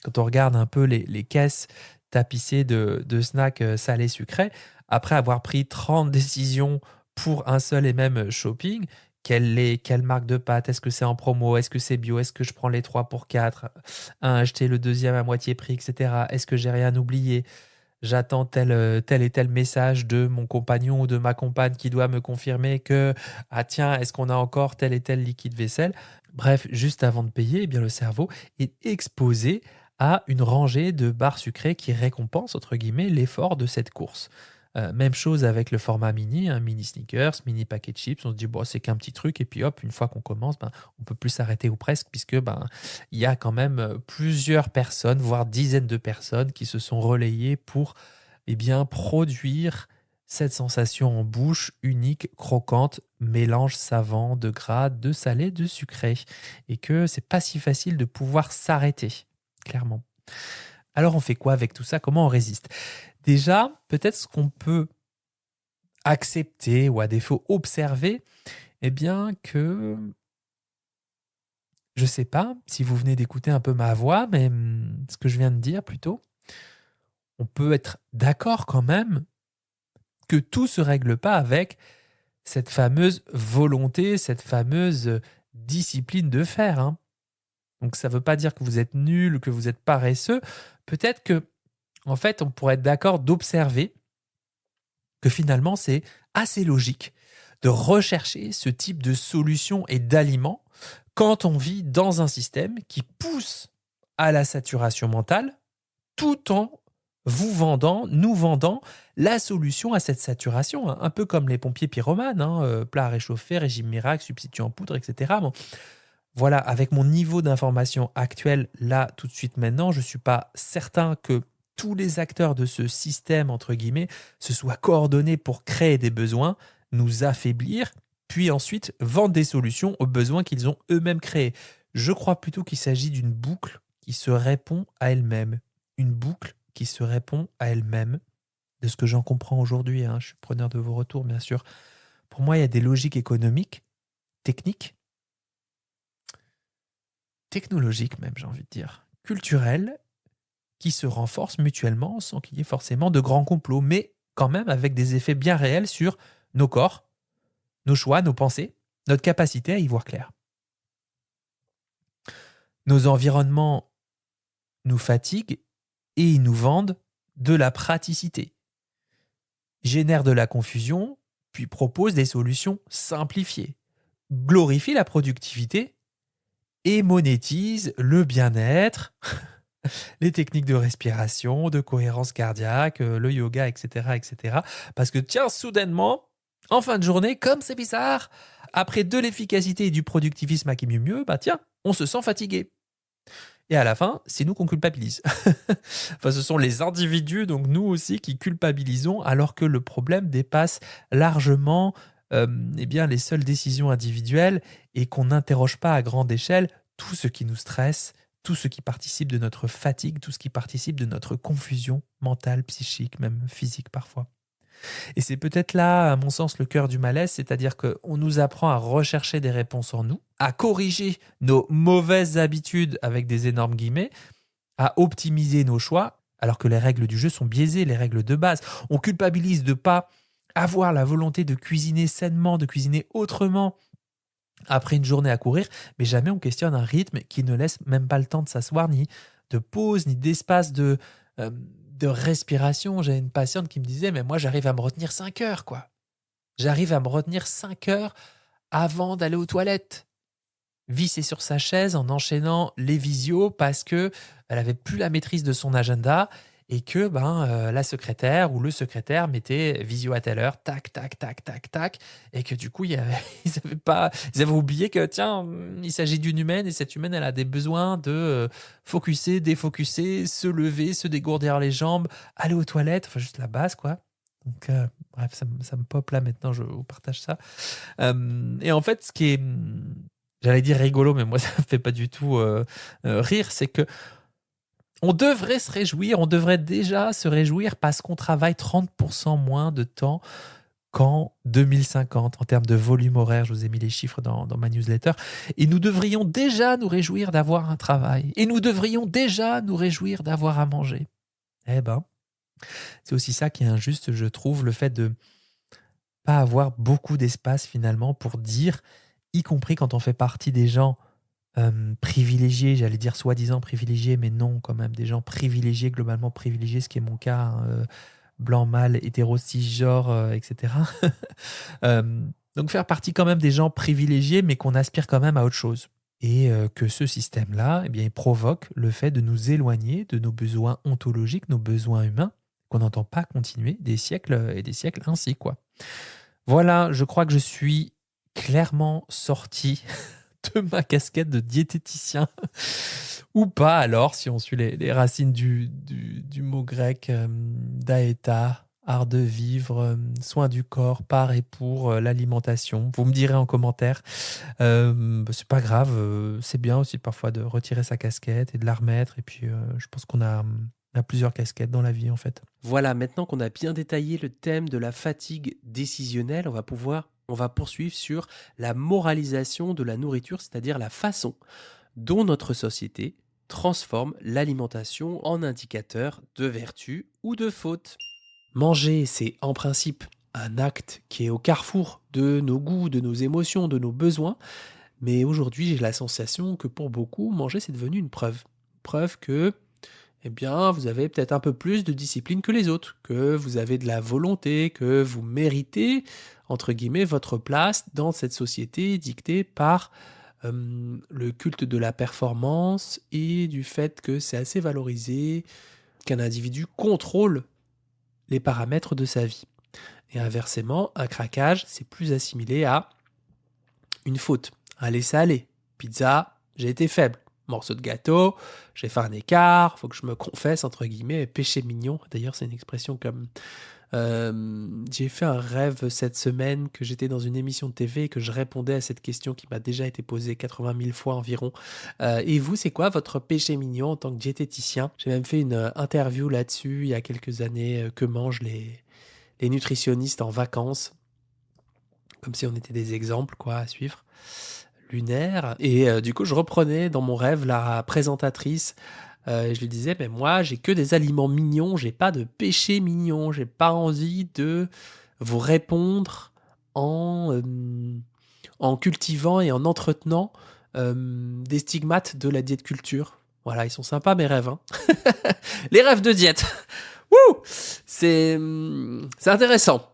Quand on regarde un peu les caisses tapissées de snacks salés sucrés, après avoir pris 30 décisions pour un seul et même shopping, quelle marque de pâte? Est-ce que c'est en promo? Est-ce que c'est bio? Est-ce que je prends les 3 pour 4? Acheter le deuxième à moitié prix, etc. Est-ce que j'ai rien oublié? J'attends tel et tel message de mon compagnon ou de ma compagne qui doit me confirmer que tiens, est-ce qu'on a encore tel et tel liquide vaisselle? Bref, juste avant de payer, eh bien, le cerveau est exposé à une rangée de barres sucrées qui récompensent, entre guillemets, l'effort de cette course. Même chose avec le format mini, mini sneakers, mini paquet de chips. On se dit, c'est qu'un petit truc. Et puis hop, une fois qu'on commence, on ne peut plus s'arrêter ou presque, puisque il y a quand même plusieurs personnes, voire dizaines de personnes qui se sont relayées pour produire cette sensation en bouche unique, croquante, mélange savant de gras, de salé, de sucré. Et que c'est pas si facile de pouvoir s'arrêter, clairement. Alors on fait quoi avec tout ça? Comment on résiste? Déjà, peut-être ce qu'on peut accepter ou à défaut observer, que, je ne sais pas si vous venez d'écouter un peu ma voix, mais ce que je viens de dire plutôt, on peut être d'accord quand même que tout ne se règle pas avec cette fameuse volonté, cette fameuse discipline de faire. Donc ça ne veut pas dire que vous êtes nul, que vous êtes paresseux. Peut-être que, en fait, on pourrait être d'accord d'observer que finalement, c'est assez logique de rechercher ce type de solution et d'aliments quand on vit dans un système qui pousse à la saturation mentale tout en nous vendant la solution à cette saturation, hein. Un peu comme les pompiers pyromanes, hein, plats à réchauffer, régime miracle, substitut en poudre, etc. Bon, voilà, avec mon niveau d'information actuel, là, tout de suite maintenant, je ne suis pas certain que tous les acteurs de ce système, entre guillemets, se soient coordonnés pour créer des besoins, nous affaiblir, puis ensuite vendre des solutions aux besoins qu'ils ont eux-mêmes créés. Je crois plutôt qu'il s'agit d'une boucle qui se répond à elle-même. Une boucle qui se répond à elle-même, de ce que j'en comprends aujourd'hui, hein. Je suis preneur de vos retours, bien sûr. Pour moi, il y a des logiques économiques, techniques, technologiques même, j'ai envie de dire, culturelles, qui se renforcent mutuellement sans qu'il y ait forcément de grands complots, mais quand même avec des effets bien réels sur nos corps, nos choix, nos pensées, notre capacité à y voir clair. Nos environnements nous fatiguent et ils nous vendent de la praticité, génèrent de la confusion, puis proposent des solutions simplifiées, glorifient la productivité et monétisent le bien-être, les techniques de respiration, de cohérence cardiaque, le yoga, etc., etc. Parce que tiens, soudainement, en fin de journée, comme c'est bizarre, après de l'efficacité et du productivisme à qui mieux, bah tiens, on se sent fatigué. Et à la fin, c'est nous qu'on culpabilise. Enfin, ce sont les individus, donc nous aussi, qui culpabilisons, alors que le problème dépasse largement eh bien, les seules décisions individuelles et qu'on n'interroge pas à grande échelle tout ce qui nous stresse, tout ce qui participe de notre fatigue, tout ce qui participe de notre confusion mentale, psychique, même physique parfois. Et c'est peut-être là, à mon sens, le cœur du malaise, c'est-à-dire qu'on nous apprend à rechercher des réponses en nous, à corriger nos mauvaises habitudes avec des énormes guillemets, à optimiser nos choix, alors que les règles du jeu sont biaisées, les règles de base. On culpabilise de ne pas avoir la volonté de cuisiner sainement, de cuisiner autrement après une journée à courir, mais jamais on questionne un rythme qui ne laisse même pas le temps de s'asseoir, ni de pause, ni d'espace de respiration. J'ai une patiente qui me disait, mais moi j'arrive à me retenir 5 heures, quoi. J'arrive à me retenir 5 heures avant d'aller aux toilettes. Vissée sur sa chaise en enchaînant les visios parce que elle avait plus la maîtrise de son agenda et que la secrétaire ou le secrétaire mettait visio à telle heure, tac, tac, tac, tac, tac, et que du coup, ils avaient oublié que, tiens, il s'agit d'une humaine et cette humaine, elle a des besoins de focuser, défocuser, se lever, se dégourdir les jambes, aller aux toilettes, enfin juste la base, quoi. Donc, bref, ça me pop là maintenant, je vous partage ça. Et en fait, ce qui est, j'allais dire rigolo, mais moi, ça me fait pas du tout rire, c'est que on devrait se réjouir, on devrait déjà se réjouir parce qu'on travaille 30% moins de temps qu'en 2050 en termes de volume horaire. Je vous ai mis les chiffres dans ma newsletter. Et nous devrions déjà nous réjouir d'avoir un travail. Et nous devrions déjà nous réjouir d'avoir à manger. Eh ben, c'est aussi ça qui est injuste, je trouve, le fait de pas avoir beaucoup d'espace finalement pour dire, y compris quand on fait partie des gens privilégiés, j'allais dire soi-disant privilégiés, mais non, quand même, des gens privilégiés, globalement privilégiés, ce qui est mon cas, hein, blanc, mâle, hétéro, cisgenre, etc. Donc faire partie quand même des gens privilégiés, mais qu'on aspire quand même à autre chose. Et que ce système-là, eh bien, il provoque le fait de nous éloigner de nos besoins ontologiques, nos besoins humains, qu'on n'entend pas continuer des siècles et des siècles ainsi, quoi. Voilà, je crois que je suis clairement sorti de ma casquette de diététicien. Ou pas alors, si on suit les racines du mot grec, daeta, art de vivre, soin du corps, par et pour l'alimentation. Vous me direz en commentaire. C'est pas grave, c'est bien aussi parfois de retirer sa casquette et de la remettre. Et puis je pense qu'on a plusieurs casquettes dans la vie en fait. Voilà, maintenant qu'on a bien détaillé le thème de la fatigue décisionnelle, on va poursuivre sur la moralisation de la nourriture, c'est-à-dire la façon dont notre société transforme l'alimentation en indicateur de vertu ou de faute. Manger, c'est en principe un acte qui est au carrefour de nos goûts, de nos émotions, de nos besoins, Mais aujourd'hui, j'ai la sensation que pour beaucoup, manger, c'est devenu une preuve. Preuve que, eh bien, vous avez peut-être un peu plus de discipline que les autres, que vous avez de la volonté, que vous méritez, entre guillemets, votre place dans cette société dictée par le culte de la performance et du fait que c'est assez valorisé, qu'un individu contrôle les paramètres de sa vie. Et inversement, un craquage, c'est plus assimilé à une faute, un laisser-aller. Pizza, j'ai été faible. Morceau de gâteau, j'ai fait un écart, faut que je me confesse, entre guillemets, péché mignon. D'ailleurs, c'est une expression comme... j'ai fait un rêve cette semaine que j'étais dans une émission de TV et que je répondais à cette question qui m'a déjà été posée 80 000 fois environ. Et vous, c'est quoi votre péché mignon en tant que diététicien? J'ai même fait une interview là-dessus il y a quelques années. Que mangent les nutritionnistes en vacances? Comme si on était des exemples quoi à suivre. Lunaire. Et du coup, je reprenais dans mon rêve la présentatrice. Je lui disais, mais moi, j'ai que des aliments mignons, j'ai pas de péché mignon, j'ai pas envie de vous répondre en, en cultivant et en entretenant des stigmates de la diète culture. Voilà, ils sont sympas mes rêves. Hein. Les rêves de diète. Wouh, c'est intéressant.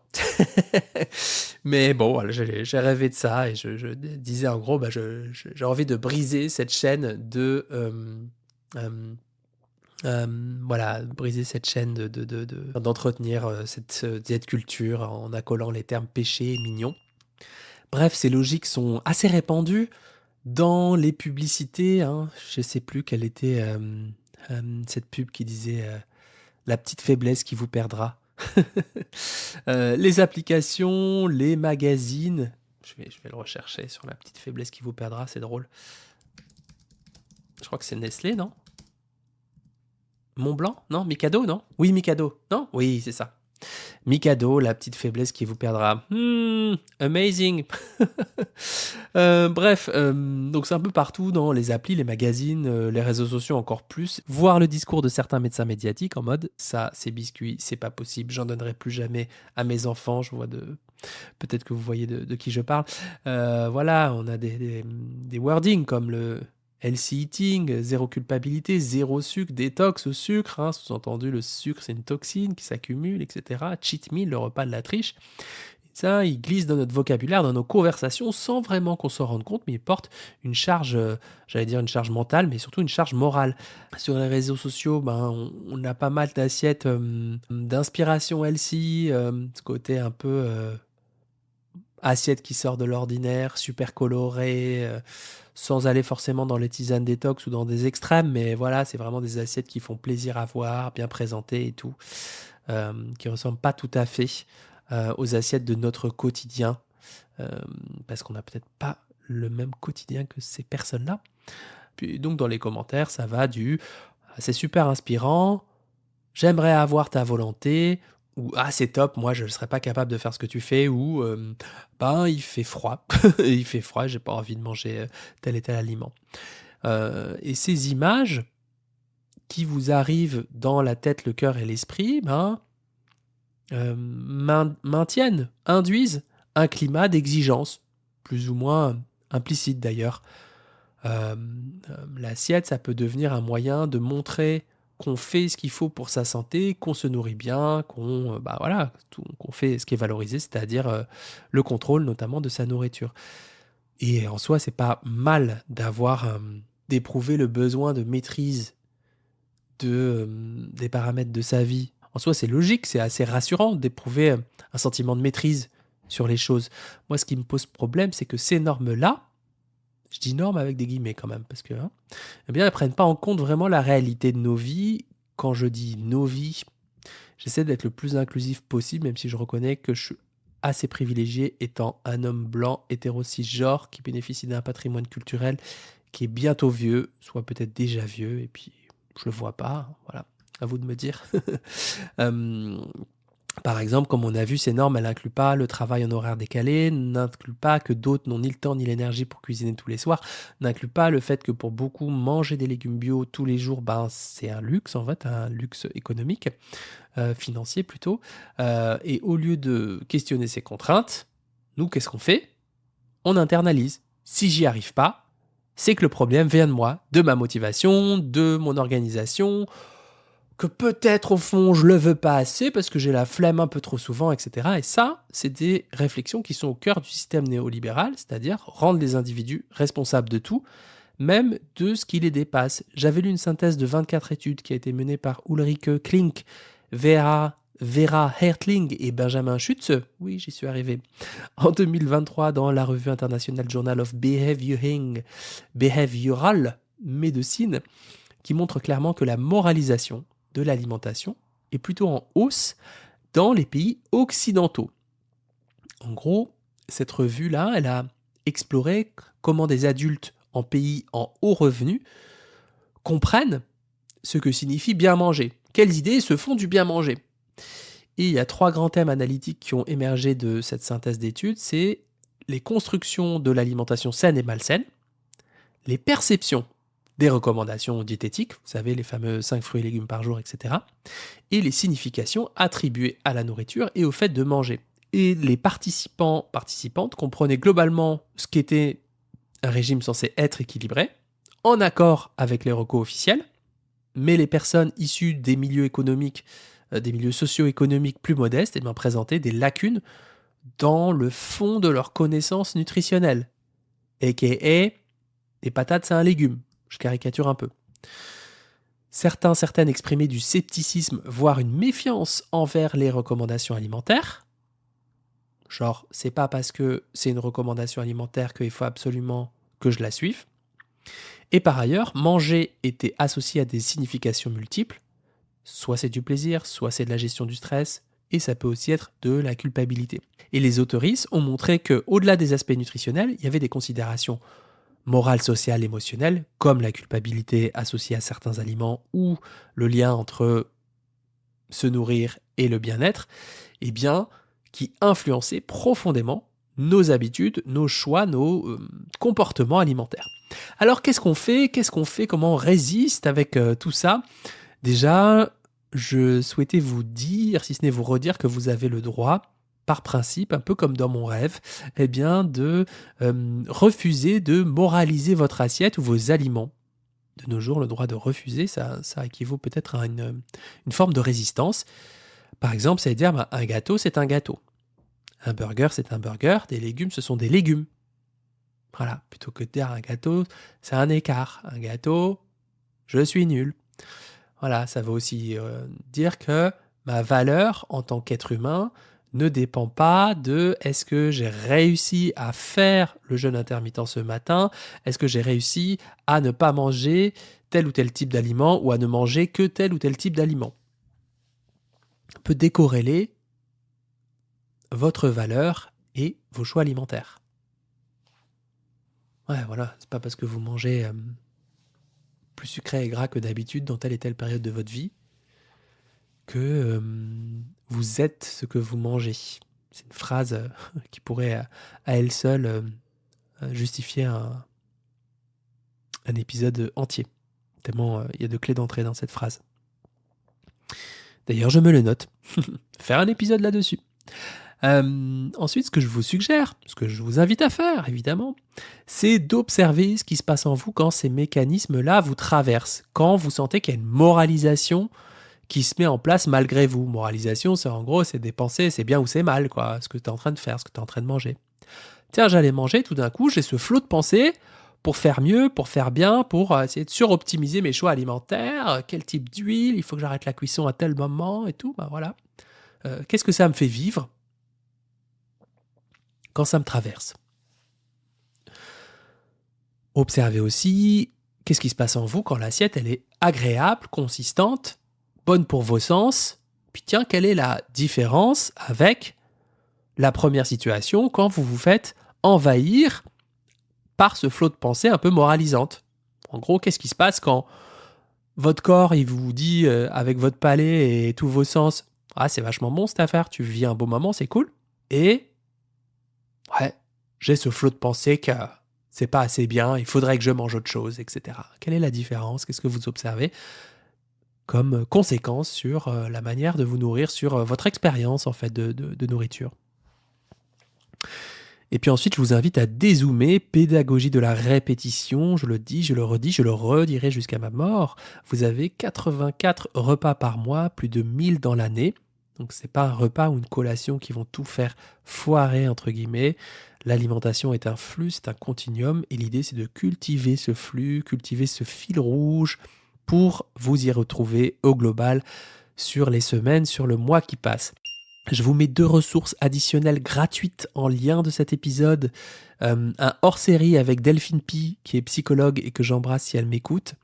Mais bon, voilà, j'ai rêvé de ça et je disais en gros, j'ai envie de briser cette chaîne de... voilà, briser cette chaîne d'entretenir cette diète culture en accolant les termes péché et mignon. Bref, ces logiques sont assez répandues dans les publicités. Hein. Je ne sais plus quelle était cette pub qui disait la petite faiblesse qui vous perdra. Les applications, les magazines. Je vais le rechercher sur la petite faiblesse qui vous perdra, c'est drôle. Je crois que c'est Nestlé, non? Montblanc? Non? Mikado, non? Oui, Mikado. Non? Oui, c'est ça. Mikado, la petite faiblesse qui vous perdra. Amazing. Bref, donc c'est un peu partout dans les applis, les magazines, les réseaux sociaux encore plus. Voir le discours de certains médecins médiatiques en mode ça, c'est biscuit, c'est pas possible, j'en donnerai plus jamais à mes enfants. Je vois peut-être que vous voyez de qui je parle. Voilà, on a des wordings comme le healthy eating, zéro culpabilité, zéro sucre, détox au sucre, hein, sous-entendu le sucre c'est une toxine qui s'accumule, etc. Cheat meal, le repas de la triche. Ça, il glisse dans notre vocabulaire, dans nos conversations, sans vraiment qu'on s'en rende compte, mais il porte une charge, j'allais dire une charge mentale, mais surtout une charge morale. Sur les réseaux sociaux, on a pas mal d'assiettes d'inspiration healthy, ce côté un peu assiette qui sort de l'ordinaire, super colorée, sans aller forcément dans les tisanes détox ou dans des extrêmes, mais voilà, c'est vraiment des assiettes qui font plaisir à voir, bien présentées et tout, qui ressemblent pas tout à fait aux assiettes de notre quotidien, parce qu'on n'a peut-être pas le même quotidien que ces personnes-là. Puis donc dans les commentaires, ça va du « c'est super inspirant, j'aimerais avoir ta volonté » ou « ah c'est top, moi je ne serais pas capable de faire ce que tu fais » ou il fait froid, il fait froid, j'ai pas envie de manger tel et tel aliment. Et ces images qui vous arrivent dans la tête, le cœur et l'esprit, maintiennent, induisent un climat d'exigence, plus ou moins implicite d'ailleurs. L'assiette, ça peut devenir un moyen de montrer qu'on fait ce qu'il faut pour sa santé, qu'on se nourrit bien, qu'on fait ce qui est valorisé, c'est-à-dire le contrôle notamment de sa nourriture. Et en soi, c'est pas mal d'éprouver le besoin de maîtrise des paramètres de sa vie. En soi, c'est logique, c'est assez rassurant d'éprouver un sentiment de maîtrise sur les choses. Moi, ce qui me pose problème, c'est que ces normes-là, je dis normes avec des guillemets quand même, parce que elles ne prennent pas en compte vraiment la réalité de nos vies. Quand je dis nos vies, j'essaie d'être le plus inclusif possible, même si je reconnais que je suis assez privilégié étant un homme blanc, hétéro cisgenre, qui bénéficie d'un patrimoine culturel qui est bientôt vieux, soit peut-être déjà vieux, et puis je le vois pas, voilà, à vous de me dire. Par exemple, comme on a vu, ces normes, elles n'incluent pas le travail en horaire décalé, n'incluent pas que d'autres n'ont ni le temps ni l'énergie pour cuisiner tous les soirs, n'incluent pas le fait que pour beaucoup, manger des légumes bio tous les jours, c'est un luxe en fait, un luxe économique, financier plutôt. Et au lieu de questionner ces contraintes, nous, qu'est-ce qu'on fait? On internalise. Si j'y arrive pas, c'est que le problème vient de moi, de ma motivation, de mon organisation, que peut-être au fond je le veux pas assez parce que j'ai la flemme un peu trop souvent, etc. Et ça, c'est des réflexions qui sont au cœur du système néolibéral, c'est-à-dire rendre les individus responsables de tout, même de ce qui les dépasse. J'avais lu une synthèse de 24 études qui a été menée par Ulrike Klink, Vera Hertling et Benjamin Schütze. Oui, j'y suis arrivé. En 2023, dans la revue internationale Journal of Behavioral Medicine, qui montre clairement que la moralisation de l'alimentation est plutôt en hausse dans les pays occidentaux. En gros, cette revue-là, elle a exploré comment des adultes en pays en haut revenu comprennent ce que signifie bien manger. Quelles idées se font du bien manger? Et il y a 3 grands thèmes analytiques qui ont émergé de cette synthèse d'études. C'est les constructions de l'alimentation saine et malsaine, les perceptions des recommandations diététiques, vous savez, les fameux 5 fruits et légumes par jour, etc. Et les significations attribuées à la nourriture et au fait de manger. Et les participantes comprenaient globalement ce qu'était un régime censé être équilibré, en accord avec les recos officiels, mais les personnes issues des milieux économiques, des milieux socio-économiques plus modestes, présentaient des lacunes dans le fond de leurs connaissances nutritionnelles. A.k.a. les patates, c'est un légume. Je caricature un peu. Certaines exprimaient du scepticisme, voire une méfiance envers les recommandations alimentaires. Genre, c'est pas parce que c'est une recommandation alimentaire qu'il faut absolument que je la suive. Et par ailleurs, manger était associé à des significations multiples. Soit c'est du plaisir, soit c'est de la gestion du stress, et ça peut aussi être de la culpabilité. Et les autoristes ont montré qu'au-delà des aspects nutritionnels, il y avait des considérations morales, sociales, émotionnelles, comme la culpabilité associée à certains aliments ou le lien entre se nourrir et le bien-être, eh bien, qui influençaient profondément nos habitudes, nos choix, nos comportements alimentaires. Alors, qu'est-ce qu'on fait? Comment on résiste avec tout ça? Déjà, je souhaitais vous dire, si ce n'est vous redire, que vous avez le droit, par principe, un peu comme dans mon rêve, eh bien, de refuser de moraliser votre assiette ou vos aliments. De nos jours, le droit de refuser, ça équivaut peut-être à une forme de résistance. Par exemple, ça veut dire un gâteau, c'est un gâteau. Un burger, c'est un burger. Des légumes, ce sont des légumes. Voilà, plutôt que de dire un gâteau, c'est un écart. Un gâteau, je suis nul. Voilà, ça veut aussi dire que ma valeur en tant qu'être humain ne dépend pas de est-ce que j'ai réussi à faire le jeûne intermittent ce matin, est-ce que j'ai réussi à ne pas manger tel ou tel type d'aliment ou à ne manger que tel ou tel type d'aliment. On peut décorréler votre valeur et vos choix alimentaires. Ouais, voilà, c'est pas parce que vous mangez plus sucré et gras que d'habitude dans telle et telle période de votre vie que vous êtes ce que vous mangez. C'est une phrase qui pourrait à elle seule justifier un épisode entier. Tellement il y a de clés d'entrée dans cette phrase. D'ailleurs, je me le note. Faire un épisode là-dessus. Ensuite, ce que je vous suggère, ce que je vous invite à faire, évidemment, c'est d'observer ce qui se passe en vous quand ces mécanismes-là vous traversent. Quand vous sentez qu'il y a une moralisation qui se met en place malgré vous. Moralisation, c'est en gros, c'est des pensées, c'est bien ou c'est mal, quoi, ce que tu es en train de faire, ce que tu es en train de manger. Tiens, j'allais manger, tout d'un coup, j'ai ce flot de pensées pour faire mieux, pour faire bien, pour essayer de suroptimiser mes choix alimentaires, quel type d'huile, il faut que j'arrête la cuisson à tel moment et tout, voilà. Qu'est-ce que ça me fait vivre quand ça me traverse? Observez aussi qu'est-ce qui se passe en vous quand l'assiette, elle est agréable, consistante, bonne pour vos sens. Puis tiens, quelle est la différence avec la première situation quand vous vous faites envahir par ce flot de pensée un peu moralisante? En gros, qu'est-ce qui se passe quand votre corps, il vous dit avec votre palais et tous vos sens, ah, c'est vachement bon cette affaire, tu vis un beau moment, c'est cool. Et ouais, j'ai ce flot de pensée que c'est pas assez bien, il faudrait que je mange autre chose, etc. Quelle est la différence? Qu'est-ce que vous observez comme conséquence sur la manière de vous nourrir, sur votre expérience en fait de nourriture? Et puis ensuite, je vous invite à dézoomer, pédagogie de la répétition, je le dis, je le redis, je le redirai jusqu'à ma mort. Vous avez 84 repas par mois, plus de 1000 dans l'année. Donc c'est pas un repas ou une collation qui vont tout faire foirer, entre guillemets. L'alimentation est un flux, c'est un continuum, et l'idée c'est de cultiver ce flux, cultiver ce fil rouge pour vous y retrouver au global sur les semaines, sur le mois qui passe. Je vous mets 2 ressources additionnelles gratuites en lien de cet épisode. Un hors-série avec Delphine Pi, qui est psychologue et que j'embrasse si elle m'écoute,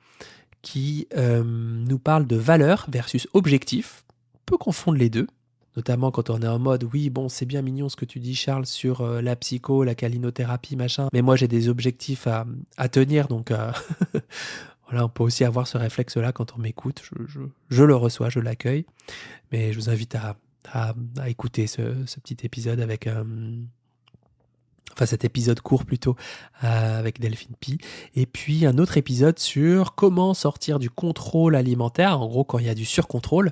qui nous parle de valeur versus objectif. On peut confondre les deux, notamment quand on est en mode « Oui, bon, c'est bien mignon ce que tu dis, Charles, sur la psycho, la calinothérapie, machin, mais moi j'ai des objectifs à tenir, donc… Voilà, on peut aussi avoir ce réflexe-là quand on m'écoute. Je le reçois, je l'accueille. Mais je vous invite à écouter ce petit épisode avec… cet épisode court plutôt, avec Delphine Pi. Et puis un autre épisode sur comment sortir du contrôle alimentaire, en gros quand il y a du surcontrôle,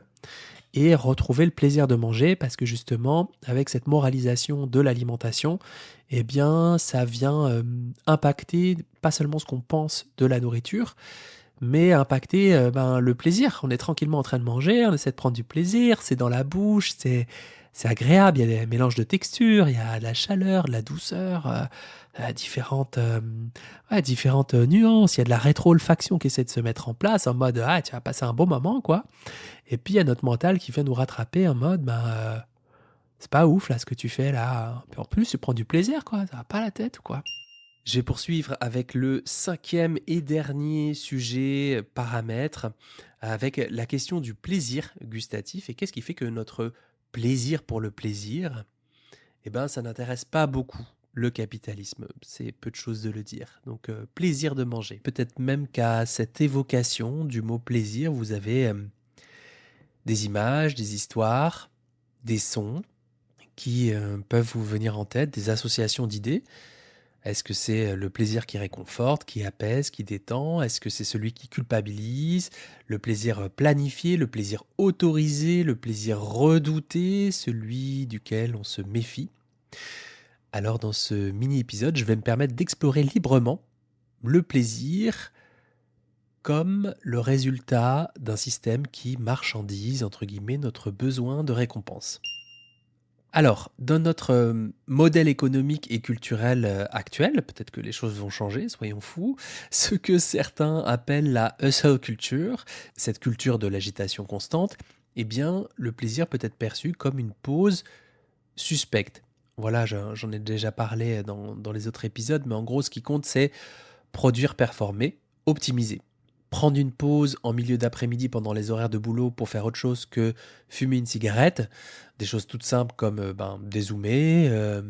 et retrouver le plaisir de manger, parce que justement, avec cette moralisation de l'alimentation, eh bien, ça vient impacter pas seulement ce qu'on pense de la nourriture, mais impacter le plaisir. On est tranquillement en train de manger, on essaie de prendre du plaisir, c'est dans la bouche, c'est agréable, il y a des mélanges de textures, il y a de la chaleur, de la douceur, différentes nuances, il y a de la rétro-olfaction qui essaie de se mettre en place en mode « Ah, tu vas passer un bon moment, quoi ». Et puis il y a notre mental qui vient nous rattraper en mode c'est pas ouf là ce que tu fais là. Puis en plus, tu prends du plaisir, quoi, ça va pas la tête ou quoi. Je vais poursuivre avec le 5e et dernier sujet, paramètre, avec la question du plaisir gustatif. Et qu'est-ce qui fait que notre plaisir pour le plaisir, eh ben, ça n'intéresse pas beaucoup le capitalisme. C'est peu de choses de le dire. Donc, plaisir de manger. Peut-être même qu'à cette évocation du mot plaisir, vous avez des images, des histoires, des sons qui peuvent vous venir en tête, des associations d'idées. Est-ce que c'est le plaisir qui réconforte, qui apaise, qui détend? Est-ce que c'est celui qui culpabilise? Le plaisir planifié, le plaisir autorisé, le plaisir redouté, celui duquel on se méfie? Alors dans ce mini-épisode, je vais me permettre d'explorer librement le plaisir comme le résultat d'un système qui marchandise, entre guillemets, notre besoin de récompense. Alors, dans notre modèle économique et culturel actuel, peut-être que les choses vont changer, soyons fous, ce que certains appellent la hustle culture, cette culture de l'agitation constante, eh bien, le plaisir peut être perçu comme une pause suspecte. Voilà, j'en ai déjà parlé dans les autres épisodes, mais en gros, ce qui compte, c'est produire, performer, optimiser. Prendre une pause en milieu d'après-midi pendant les horaires de boulot pour faire autre chose que fumer une cigarette, des choses toutes simples comme dézoomer,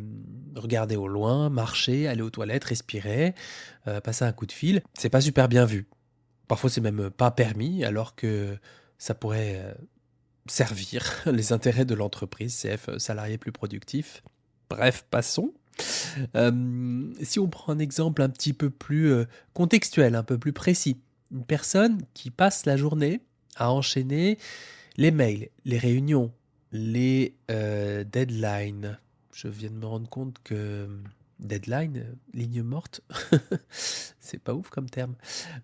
regarder au loin, marcher, aller aux toilettes, respirer, passer un coup de fil, c'est pas super bien vu. Parfois c'est même pas permis alors que ça pourrait servir les intérêts de l'entreprise, CF, salarié plus productif. Bref, passons. Si on prend un exemple un petit peu plus contextuel, un peu plus précis, une personne qui passe la journée à enchaîner les mails, les réunions, les deadlines. Je viens de me rendre compte que deadline, ligne morte, c'est pas ouf comme terme.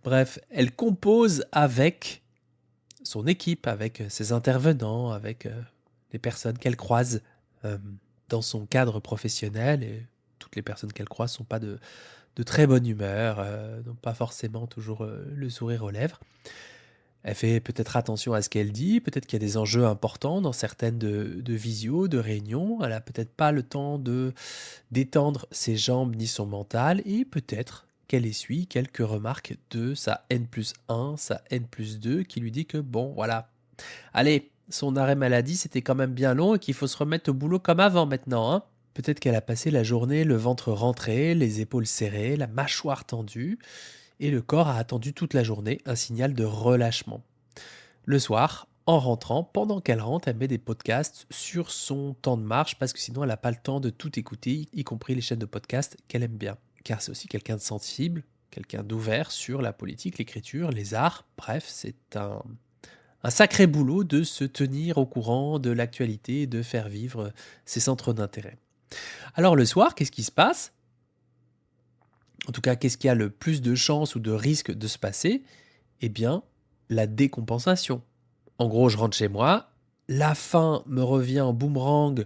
Bref, elle compose avec son équipe, avec ses intervenants, avec les personnes qu'elle croise dans son cadre professionnel. Et toutes les personnes qu'elle croise ne sont pas de très bonne humeur, n'ont pas forcément toujours le sourire aux lèvres. Elle fait peut-être attention à ce qu'elle dit, peut-être qu'il y a des enjeux importants dans certaines de visio, de réunions. Elle n'a peut-être pas le temps de détendre ses jambes ni son mental, et peut-être qu'elle essuie quelques remarques de sa N+1, sa N+2, qui lui dit que bon, voilà, allez, son arrêt maladie, c'était quand même bien long et qu'il faut se remettre au boulot comme avant maintenant, hein. Peut-être qu'elle a passé la journée le ventre rentré, les épaules serrées, la mâchoire tendue, et le corps a attendu toute la journée un signal de relâchement. Le soir, en rentrant, pendant qu'elle rentre, elle met des podcasts sur son temps de marche parce que sinon elle n'a pas le temps de tout écouter, y compris les chaînes de podcasts qu'elle aime bien. Car c'est aussi quelqu'un de sensible, quelqu'un d'ouvert sur la politique, l'écriture, les arts. Bref, c'est un sacré boulot de se tenir au courant de l'actualité et de faire vivre ses centres d'intérêt. Alors le soir, qu'est-ce qui se passe? En tout cas, qu'est-ce qui a le plus de chances ou de risques de se passer? Eh bien, la décompensation. En gros, je rentre chez moi, la faim me revient en boomerang,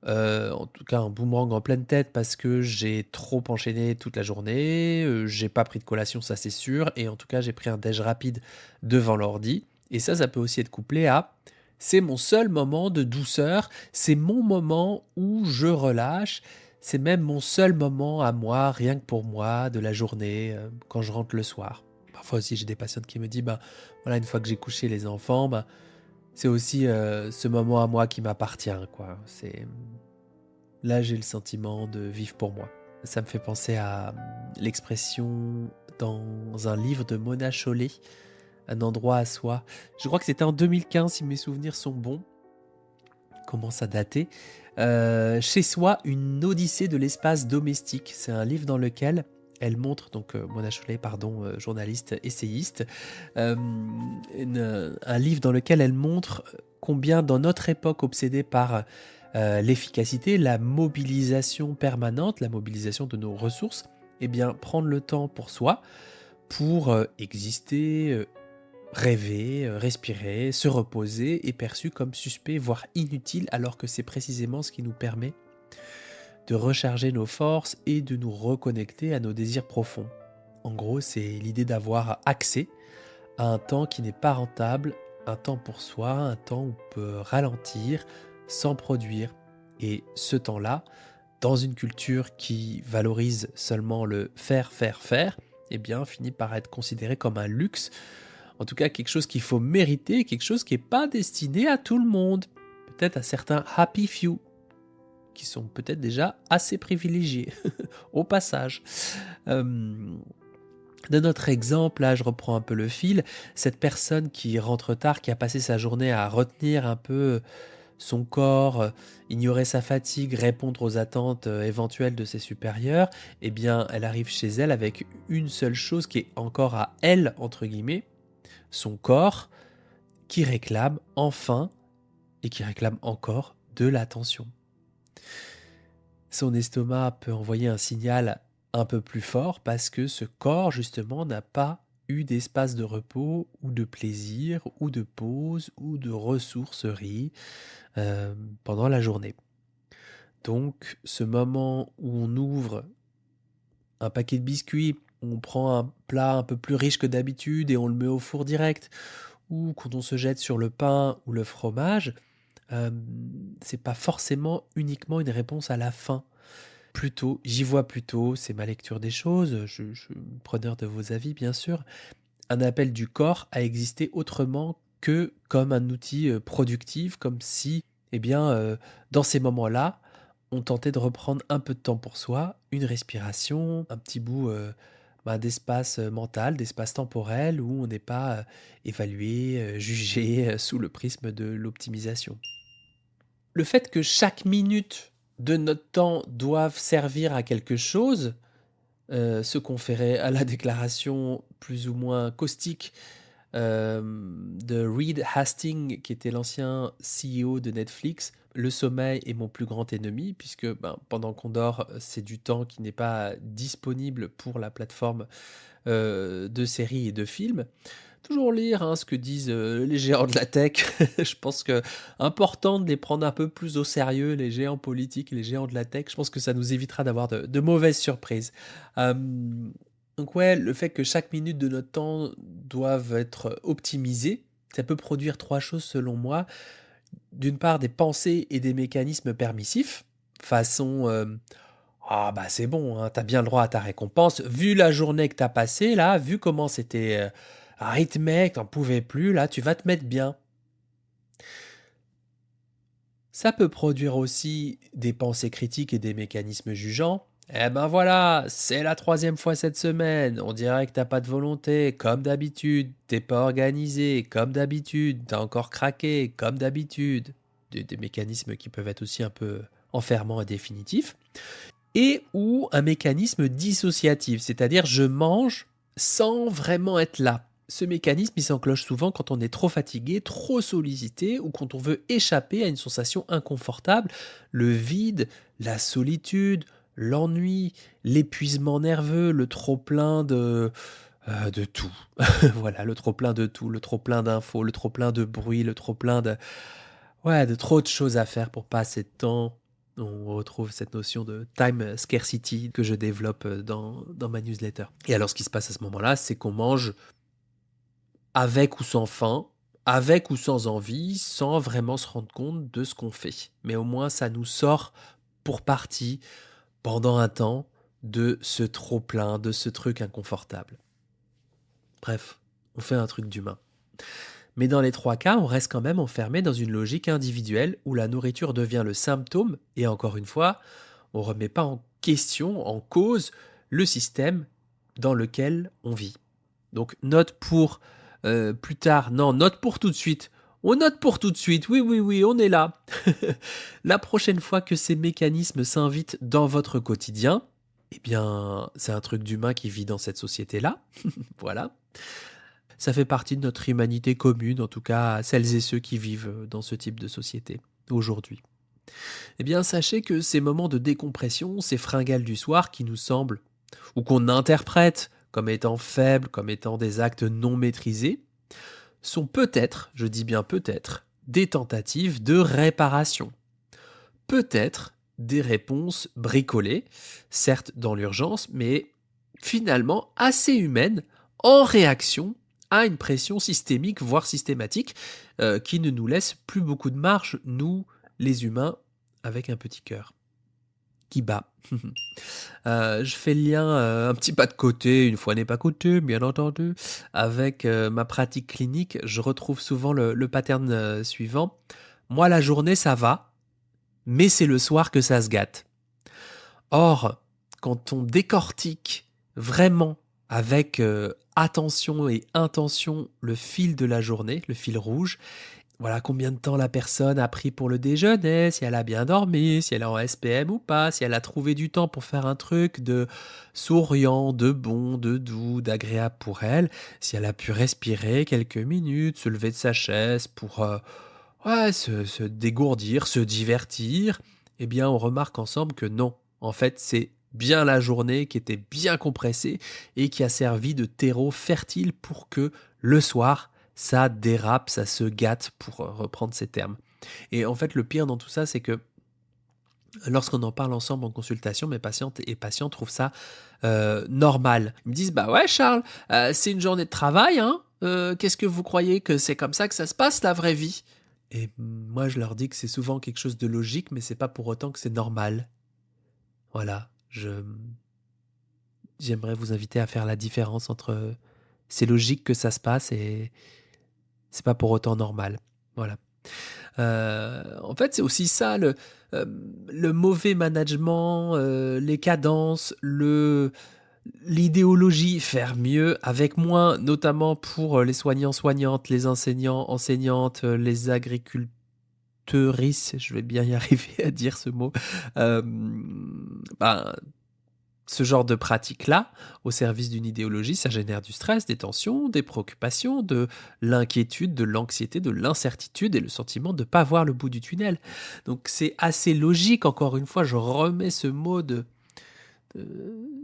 en tout cas un boomerang en pleine tête parce que j'ai trop enchaîné toute la journée, j'ai pas pris de collation, ça c'est sûr, et en tout cas j'ai pris un déj rapide devant l'ordi. Et ça peut aussi être couplé à c'est mon seul moment de douceur, c'est mon moment où je relâche, c'est même mon seul moment à moi, rien que pour moi, de la journée, quand je rentre le soir. Parfois aussi j'ai des patientes qui me disent, ben voilà, une fois que j'ai couché les enfants, ben, c'est aussi ce moment à moi qui m'appartient, quoi. Là, j'ai le sentiment de vivre pour moi. Ça me fait penser à l'expression dans un livre de Mona Chollet, Un endroit à soi. Je crois que c'était en 2015, si mes souvenirs sont bons. Commence à dater. Chez soi, une odyssée de l'espace domestique. C'est un livre dans lequel elle montre, donc Mona Chollet, pardon, journaliste, essayiste, un livre dans lequel elle montre combien dans notre époque obsédée par l'efficacité, la mobilisation permanente, la mobilisation de nos ressources, eh bien prendre le temps pour soi, pour exister, rêver, respirer, se reposer est perçu comme suspect, voire inutile, alors que c'est précisément ce qui nous permet de recharger nos forces et de nous reconnecter à nos désirs profonds. En gros, c'est l'idée d'avoir accès à un temps qui n'est pas rentable, un temps pour soi, un temps où on peut ralentir sans produire. Et ce temps-là, dans une culture qui valorise seulement le faire, eh bien, finit par être considéré comme un luxe. En tout cas, quelque chose qu'il faut mériter, quelque chose qui n'est pas destiné à tout le monde. Peut-être à certains happy few, qui sont peut-être déjà assez privilégiés, au passage. De notre exemple, là je reprends un peu le fil, cette personne qui rentre tard, qui a passé sa journée à retenir un peu son corps, ignorer sa fatigue, répondre aux attentes éventuelles de ses supérieurs, eh bien elle arrive chez elle avec une seule chose qui est encore à elle, entre guillemets, son corps, qui réclame enfin, et qui réclame encore, de l'attention. Son estomac peut envoyer un signal un peu plus fort parce que ce corps, justement, n'a pas eu d'espace de repos ou de plaisir ou de pause ou de ressourcerie pendant la journée. Donc, ce moment où on ouvre un paquet de biscuits, on prend un plat un peu plus riche que d'habitude et on le met au four direct, ou quand on se jette sur le pain ou le fromage, c'est pas forcément uniquement une réponse à la faim. Plutôt, j'y vois plutôt, c'est ma lecture des choses, je preneur de vos avis bien sûr, un appel du corps à exister autrement que comme un outil productif, comme si, eh bien, dans ces moments-là, on tentait de reprendre un peu de temps pour soi, une respiration, un petit bout d'espace mental, d'espace temporel où on n'est pas évalué, jugé sous le prisme de l'optimisation. Le fait que chaque minute de notre temps doive servir à quelque chose, se conférer à la déclaration plus ou moins caustique de Reed Hastings, qui était l'ancien CEO de Netflix. Le sommeil est mon plus grand ennemi, puisque pendant qu'on dort, c'est du temps qui n'est pas disponible pour la plateforme de séries et de films. Toujours lire ce que disent les géants de la tech. Je pense que important de les prendre un peu plus au sérieux, les géants politiques, les géants de la tech. Je pense que ça nous évitera d'avoir de mauvaises surprises. Donc ouais, le fait que chaque minute de notre temps doive être optimisée, ça peut produire trois choses selon moi. D'une part, des pensées et des mécanismes permissifs, façon ah bah c'est bon, hein, t'as bien le droit à ta récompense. Vu la journée que t'as passée, là, vu comment c'était rythmé, que t'en pouvais plus, là, tu vas te mettre bien. Ça peut produire aussi des pensées critiques et des mécanismes jugeants. Eh ben voilà, c'est la troisième fois cette semaine. On dirait que t'as pas de volonté, comme d'habitude. T'es pas organisé, comme d'habitude. T'as encore craqué, comme d'habitude. Des mécanismes qui peuvent être aussi un peu enfermants et définitifs. Et ou un mécanisme dissociatif, c'est-à-dire je mange sans vraiment être là. Ce mécanisme, il s'enclenche souvent quand on est trop fatigué, trop sollicité ou quand on veut échapper à une sensation inconfortable, le vide, la solitude, l'ennui, l'épuisement nerveux, le trop-plein de tout. Voilà, le trop-plein de tout, le trop-plein d'infos, le trop-plein de bruit, le trop-plein de... Ouais, de trop de choses à faire pour pas assez de temps. On retrouve cette notion de time scarcity que je développe dans ma newsletter. Et alors, ce qui se passe à ce moment-là, c'est qu'on mange avec ou sans faim, avec ou sans envie, sans vraiment se rendre compte de ce qu'on fait. Mais au moins, ça nous sort pour partie, pendant un temps, de ce trop-plein, de ce truc inconfortable. Bref, on fait un truc d'humain. Mais dans les 3 cas, on reste quand même enfermé dans une logique individuelle où la nourriture devient le symptôme, et encore une fois, on ne remet pas en question, en cause, le système dans lequel on vit. Donc note pour plus tard, non, note pour tout de suite. On note pour tout de suite, oui, on est là. La prochaine fois que ces mécanismes s'invitent dans votre quotidien, eh bien, c'est un truc d'humain qui vit dans cette société-là. Voilà. Ça fait partie de notre humanité commune, en tout cas celles et ceux qui vivent dans ce type de société aujourd'hui. Eh bien, sachez que ces moments de décompression, ces fringales du soir qui nous semblent, ou qu'on interprète comme étant faibles, comme étant des actes non maîtrisés, sont peut-être, je dis bien peut-être, des tentatives de réparation. Peut-être des réponses bricolées, certes dans l'urgence, mais finalement assez humaines, en réaction à une pression systémique, voire systématique, qui ne nous laisse plus beaucoup de marge, nous, les humains, avec un petit cœur qui bat. Je fais le lien, un petit pas de côté, une fois n'est pas coutume, bien entendu, avec ma pratique clinique. Je retrouve souvent le pattern suivant. Moi, la journée, ça va, mais c'est le soir que ça se gâte. Or, quand on décortique vraiment avec attention et intention le fil de la journée, le fil rouge, voilà combien de temps la personne a pris pour le déjeuner, si elle a bien dormi, si elle est en SPM ou pas, si elle a trouvé du temps pour faire un truc de souriant, de bon, de doux, d'agréable pour elle, si elle a pu respirer quelques minutes, se lever de sa chaise pour se dégourdir, se divertir, eh bien on remarque ensemble que non, en fait c'est bien la journée qui était bien compressée et qui a servi de terreau fertile pour que le soir, ça dérape, ça se gâte, pour reprendre ces termes. Et en fait, le pire dans tout ça, c'est que lorsqu'on en parle ensemble en consultation, mes patientes et patients trouvent ça normal. Ils me disent, bah ouais Charles, c'est une journée de travail, hein, qu'est-ce que vous croyez que c'est comme ça que ça se passe la vraie vie? Et moi je leur dis que c'est souvent quelque chose de logique, mais c'est pas pour autant que c'est normal. Voilà, j'aimerais vous inviter à faire la différence entre c'est logique que ça se passe et c'est pas pour autant normal. Voilà. En fait, c'est aussi ça le mauvais management, les cadences, l'idéologie, faire mieux avec moins, notamment pour les soignants, soignantes, les enseignants, enseignantes, les agriculteuristes, je vais bien y arriver à dire ce mot. Ce genre de pratique-là, au service d'une idéologie, ça génère du stress, des tensions, des préoccupations, de l'inquiétude, de l'anxiété, de l'incertitude et le sentiment de ne pas voir le bout du tunnel. Donc c'est assez logique, encore une fois, je remets ce mot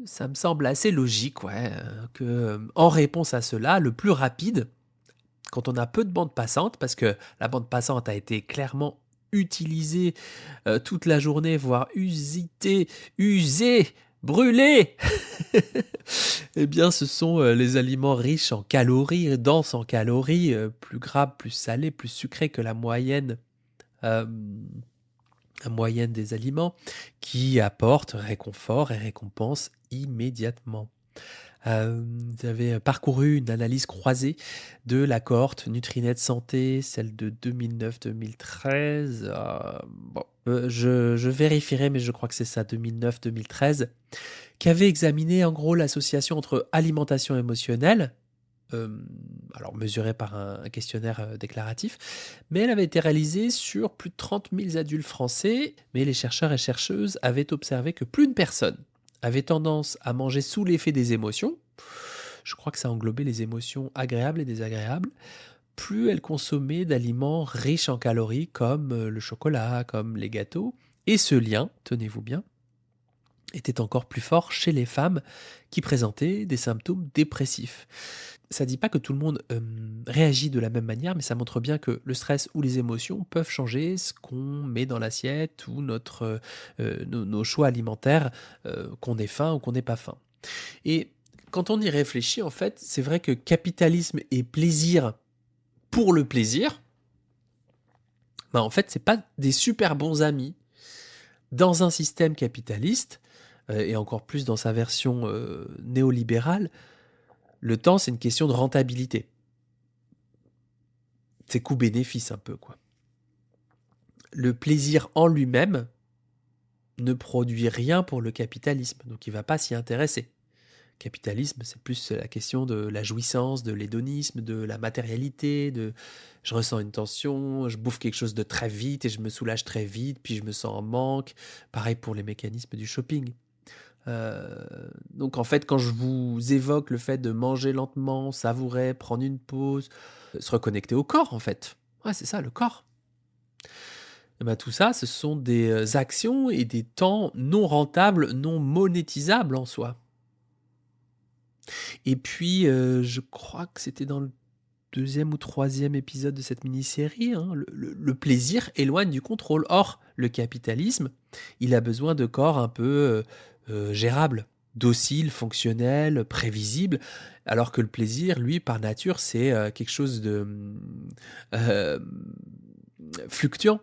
ça me semble assez logique, ouais, que en réponse à cela, le plus rapide, quand on a peu de bande passante, parce que la bande passante a été clairement utilisée toute la journée, voire usée, brûlés. Eh bien, ce sont les aliments riches en calories, denses en calories, plus gras, plus salés, plus sucrés que la moyenne des aliments, qui apportent réconfort et récompense immédiatement. Vous avez parcouru une analyse croisée de la cohorte Nutrinet Santé, celle de 2009-2013. Je vérifierai, mais je crois que c'est ça, 2009-2013, qui avait examiné en gros l'association entre alimentation émotionnelle, alors mesurée par un questionnaire déclaratif, mais elle avait été réalisée sur plus de 30 000 adultes français, mais les chercheurs et chercheuses avaient observé que plus une personne avait tendance à manger sous l'effet des émotions, je crois que ça englobait les émotions agréables et désagréables, plus elle consommait d'aliments riches en calories comme le chocolat, comme les gâteaux. Et ce lien, tenez-vous bien, était encore plus fort chez les femmes qui présentaient des symptômes dépressifs. Ça ne dit pas que tout le monde réagit de la même manière, mais ça montre bien que le stress ou les émotions peuvent changer ce qu'on met dans l'assiette ou nos choix alimentaires, qu'on ait faim ou qu'on n'ait pas faim. Et quand on y réfléchit, en fait, c'est vrai que capitalisme et plaisir pour le plaisir, en fait, c'est pas des super bons amis. Dans un système capitaliste, et encore plus dans sa version néolibérale, le temps, c'est une question de rentabilité. C'est coût-bénéfice un peu, quoi. Le plaisir en lui-même ne produit rien pour le capitalisme, donc il ne va pas s'y intéresser. Capitalisme, c'est plus la question de la jouissance, de l'hédonisme, de la matérialité, je ressens une tension, je bouffe quelque chose de très vite et je me soulage très vite, puis je me sens en manque. Pareil pour les mécanismes du shopping. Donc en fait, quand je vous évoque le fait de manger lentement, savourer, prendre une pause, se reconnecter au corps en fait. Ouais, c'est ça, le corps. Et ben, tout ça, ce sont des actions et des temps non rentables, non monétisables en soi. Et puis, je crois que c'était dans le 2e ou 3e épisode de cette mini-série, hein, le plaisir éloigne du contrôle. Or, le capitalisme, il a besoin de corps un peu gérables, dociles, fonctionnels, prévisibles, alors que le plaisir, lui, par nature, c'est quelque chose de euh, fluctuant,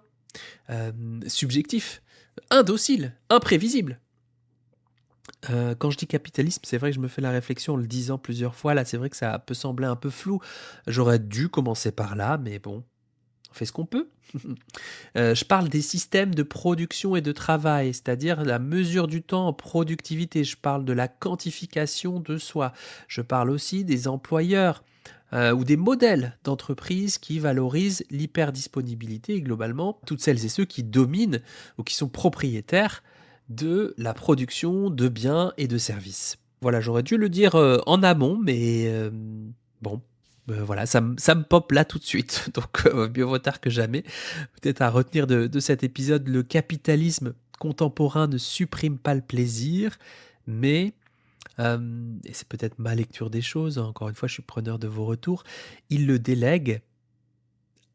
subjectif, indocile, imprévisible. Quand je dis capitalisme, c'est vrai que je me fais la réflexion en le disant plusieurs fois. Là, c'est vrai que ça peut sembler un peu flou. J'aurais dû commencer par là, mais bon, on fait ce qu'on peut. Je parle des systèmes de production et de travail, c'est-à-dire la mesure du temps en productivité. Je parle de la quantification de soi. Je parle aussi des employeurs ou des modèles d'entreprise qui valorisent l'hyperdisponibilité et globalement toutes celles et ceux qui dominent ou qui sont propriétaires de la production de biens et de services. Voilà, j'aurais dû le dire en amont, mais bon, voilà, ça me pop là tout de suite. Donc, mieux vaut tard que jamais. Peut-être à retenir de cet épisode, le capitalisme contemporain ne supprime pas le plaisir, mais, et c'est peut-être ma lecture des choses, hein, encore une fois, je suis preneur de vos retours, il le délègue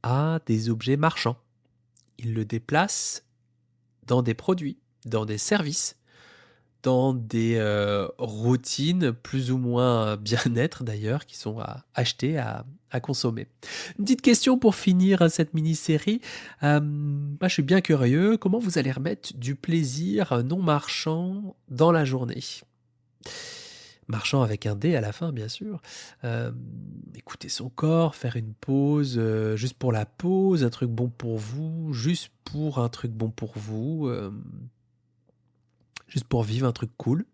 à des objets marchands. Il le déplace dans des produits, dans des services, dans des routines plus ou moins bien-être d'ailleurs, qui sont à acheter, à consommer. Une petite question pour finir cette mini-série. Moi, je suis bien curieux, comment vous allez remettre du plaisir non marchand dans la journée ? Marchand avec un D à la fin, bien sûr. Écouter son corps, faire une pause, juste pour la pause, un truc bon pour vous, juste pour un truc bon pour vous, juste pour vivre un truc cool.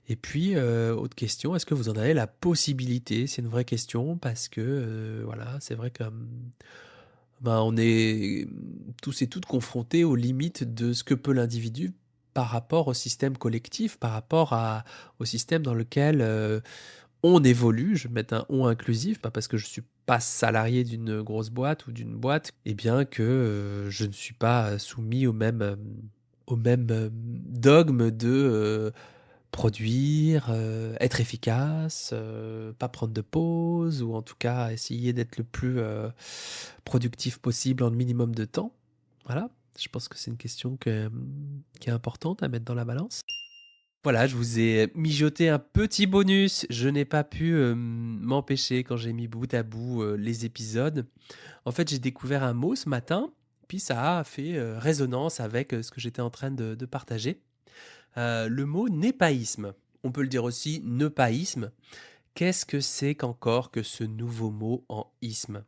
Et puis, autre question, est-ce que vous en avez la possibilité ? C'est une vraie question parce que, voilà, c'est vrai que on est tous et toutes confrontés aux limites de ce que peut l'individu par rapport au système collectif, par rapport au système dans lequel on évolue. Je vais mettre un « on » inclusif, pas parce que je ne suis pas salarié d'une grosse boîte ou d'une boîte, et bien que je ne suis pas soumis au même dogme de produire, être efficace, pas prendre de pause, ou en tout cas essayer d'être le plus productif possible en le minimum de temps. Voilà, je pense que c'est une question qui est importante à mettre dans la balance. Voilà, je vous ai mijoté un petit bonus. Je n'ai pas pu m'empêcher quand j'ai mis bout à bout les épisodes. En fait, j'ai découvert un mot ce matin, puis ça a fait résonance avec ce que j'étais en train de partager. Le mot népaïsme. On peut le dire aussi neupaïsme. Qu'est-ce que c'est qu'encore que ce nouveau mot en isme ?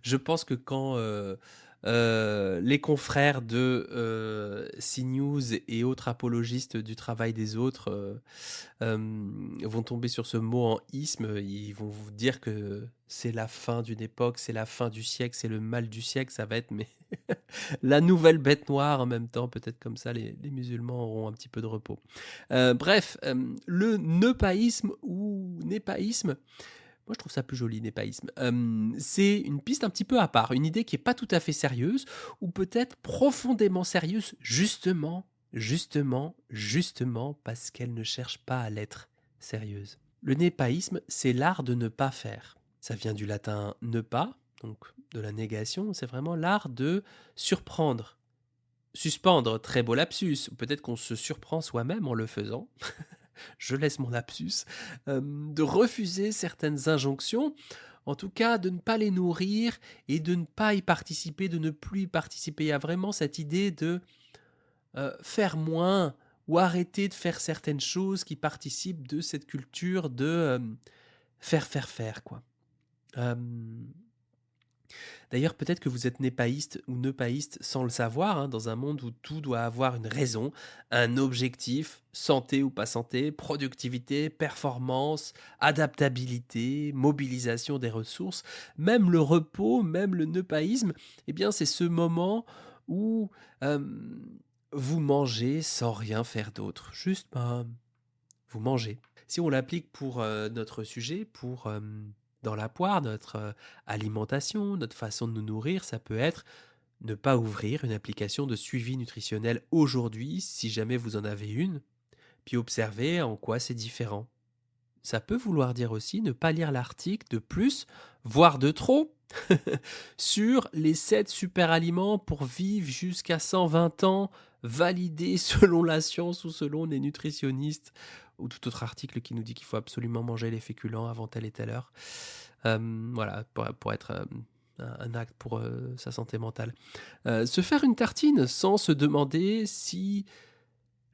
Je pense que quand Les confrères de CNews et autres apologistes du travail des autres vont tomber sur ce mot en isme. Ils vont vous dire que c'est la fin d'une époque, c'est la fin du siècle, c'est le mal du siècle. Ça va être mais la nouvelle bête noire en même temps. Peut-être comme ça, les musulmans auront un petit peu de repos. Bref, le neupaïsme ou népaïsme, moi, je trouve ça plus joli, népaïsme. C'est une piste un petit peu à part, une idée qui est pas tout à fait sérieuse, ou peut-être profondément sérieuse, justement, parce qu'elle ne cherche pas à l'être sérieuse. Le népaïsme, c'est l'art de ne pas faire. Ça vient du latin ne pas, donc de la négation, c'est vraiment l'art de surprendre. Suspendre, très beau lapsus, ou peut-être qu'on se surprend soi-même en le faisant. Je laisse mon lapsus, de refuser certaines injonctions, en tout cas de ne pas les nourrir et de ne pas y participer, de ne plus y participer. Il y a vraiment cette idée de faire moins ou arrêter de faire certaines choses qui participent de cette culture de faire, quoi. Euh, D'ailleurs, peut-être que vous êtes népaïste ou neupaïste sans le savoir, hein, dans un monde où tout doit avoir une raison, un objectif, santé ou pas santé, productivité, performance, adaptabilité, mobilisation des ressources, même le repos, même le neupaïsme, eh bien c'est ce moment où euh, vous mangez sans rien faire d'autre. Juste, vous mangez. Si on l'applique pour notre sujet, pour dans la poire, notre alimentation, notre façon de nous nourrir, ça peut être ne pas ouvrir une application de suivi nutritionnel aujourd'hui, si jamais vous en avez une, puis observer en quoi c'est différent. Ça peut vouloir dire aussi ne pas lire l'article de plus, voire de trop, sur les 7 super aliments pour vivre jusqu'à 120 ans, validés selon la science ou selon les nutritionnistes, ou tout autre article qui nous dit qu'il faut absolument manger les féculents avant telle et telle heure. Voilà, pour être un acte pour sa santé mentale. Se faire une tartine sans se demander si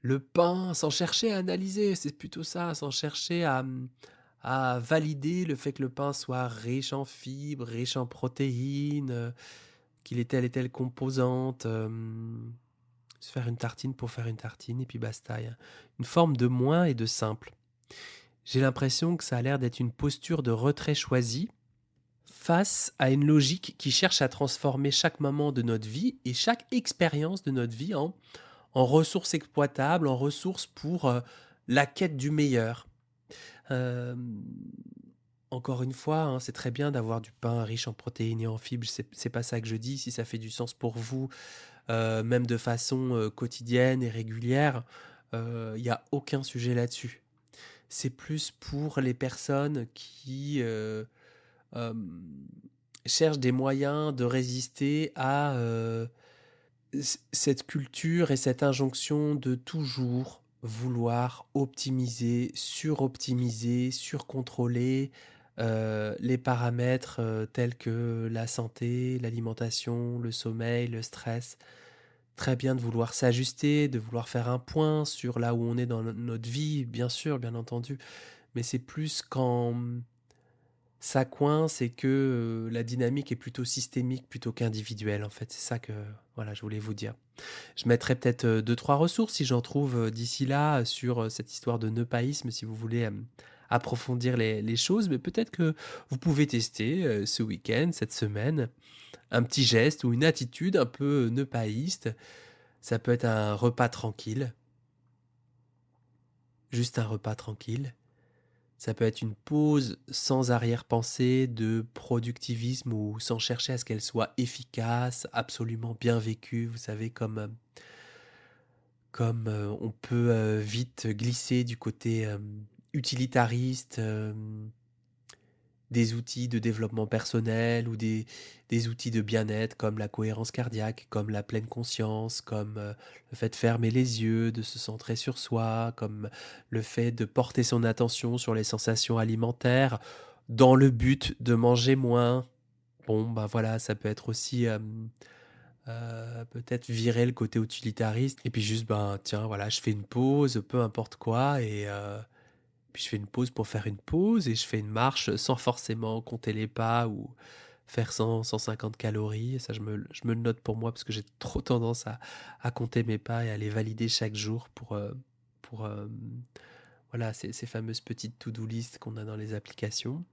le pain, sans chercher à analyser, c'est plutôt ça, sans chercher à valider le fait que le pain soit riche en fibres, riche en protéines, qu'il ait telle et telle composante. Se faire une tartine pour faire une tartine et puis basta. Il y a une forme de moins et de simple. J'ai l'impression que ça a l'air d'être une posture de retrait choisie face à une logique qui cherche à transformer chaque moment de notre vie et chaque expérience de notre vie en ressources exploitables, en ressources pour la quête du meilleur. Encore une fois, hein, c'est très bien d'avoir du pain riche en protéines et en fibres, c'est pas ça que je dis. Si ça fait du sens pour vous, même de façon quotidienne et régulière, il n'y a aucun sujet là-dessus. C'est plus pour les personnes qui cherchent des moyens de résister à cette culture et cette injonction de toujours vouloir optimiser, surcontrôler les paramètres tels que la santé, l'alimentation, le sommeil, le stress. Très bien de vouloir s'ajuster, de vouloir faire un point sur là où on est dans notre vie, bien sûr, bien entendu. Mais c'est plus quand ça coince et que la dynamique est plutôt systémique plutôt qu'individuelle. En fait, c'est ça que voilà, je voulais vous dire. Je mettrai peut-être 2-3 ressources si j'en trouve d'ici là sur cette histoire de neupaïsme, si vous voulez approfondir les choses. Mais peut-être que vous pouvez tester ce week-end, cette semaine, un petit geste ou une attitude un peu neupaïste. Ça peut être un repas tranquille, juste un repas tranquille. Ça peut être une pause sans arrière-pensée de productivisme ou sans chercher à ce qu'elle soit efficace, absolument bien vécue. Vous savez, comme on peut vite glisser du côté utilitariste, des outils de développement personnel ou des outils de bien-être comme la cohérence cardiaque, comme la pleine conscience, comme le fait de fermer les yeux, de se centrer sur soi, comme le fait de porter son attention sur les sensations alimentaires dans le but de manger moins. Bon, ben voilà, ça peut être aussi peut-être virer le côté utilitariste et puis juste, ben tiens, voilà, je fais une pause, peu importe quoi, et puis je fais une pause pour faire une pause et je fais une marche sans forcément compter les pas ou faire 100, 150 calories. Et ça, je me le note pour moi parce que j'ai trop tendance à compter mes pas et à les valider chaque jour pour voilà, ces fameuses petites to-do list qu'on a dans les applications.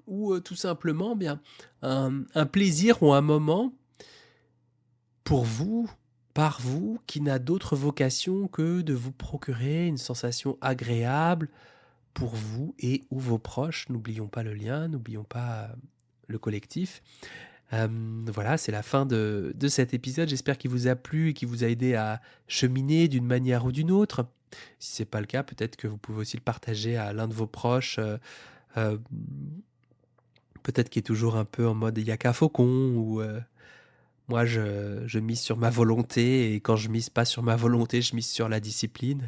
Ou tout simplement, bien, un plaisir ou un moment pour vous, par vous, qui n'a d'autre vocation que de vous procurer une sensation agréable pour vous et ou vos proches. N'oublions pas le lien, n'oublions pas le collectif. Voilà, c'est la fin de cet épisode. J'espère qu'il vous a plu et qu'il vous a aidé à cheminer d'une manière ou d'une autre. Si ce n'est pas le cas, peut-être que vous pouvez aussi le partager à l'un de vos proches, peut-être qui est toujours un peu en mode yaka faucon, ou moi je mise sur ma volonté, et quand je mise pas sur ma volonté, je mise sur la discipline.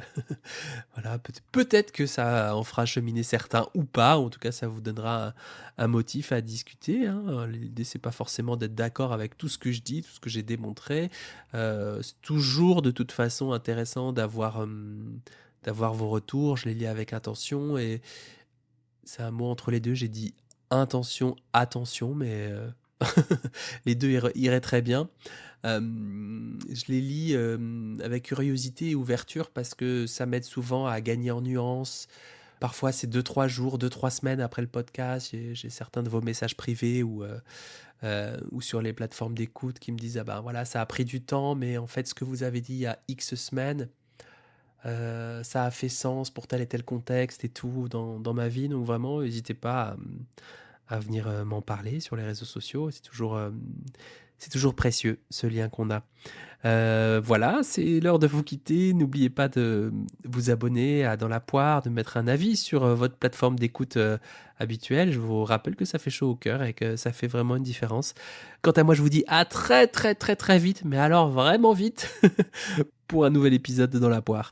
Voilà, peut-être que ça en fera cheminer certains ou pas. En tout cas, ça vous donnera un motif à discuter, hein. L'idée, c'est pas forcément d'être d'accord avec tout ce que je dis, tout ce que j'ai démontré. C'est toujours de toute façon intéressant d'avoir vos retours. Je les lis avec attention, et c'est un mot entre les deux. J'ai dit intention, attention, mais les deux iraient très bien. Je les lis avec curiosité et ouverture parce que ça m'aide souvent à gagner en nuances. Parfois, c'est 2-3 jours, 2-3 semaines après le podcast. J'ai certains de vos messages privés ou sur les plateformes d'écoute qui me disent « Ah ben voilà, ça a pris du temps, mais en fait, ce que vous avez dit il y a X semaines, ça a fait sens pour tel et tel contexte et tout dans ma vie. » Donc vraiment, n'hésitez pas à venir m'en parler sur les réseaux sociaux. C'est toujours précieux, ce lien qu'on a. Voilà, c'est l'heure de vous quitter. N'oubliez pas de vous abonner à Dans la Poire, de mettre un avis sur votre plateforme d'écoute habituelle. Je vous rappelle que ça fait chaud au cœur et que ça fait vraiment une différence. Quant à moi, je vous dis à très très très très vite, mais alors vraiment vite, pour un nouvel épisode de Dans la Poire.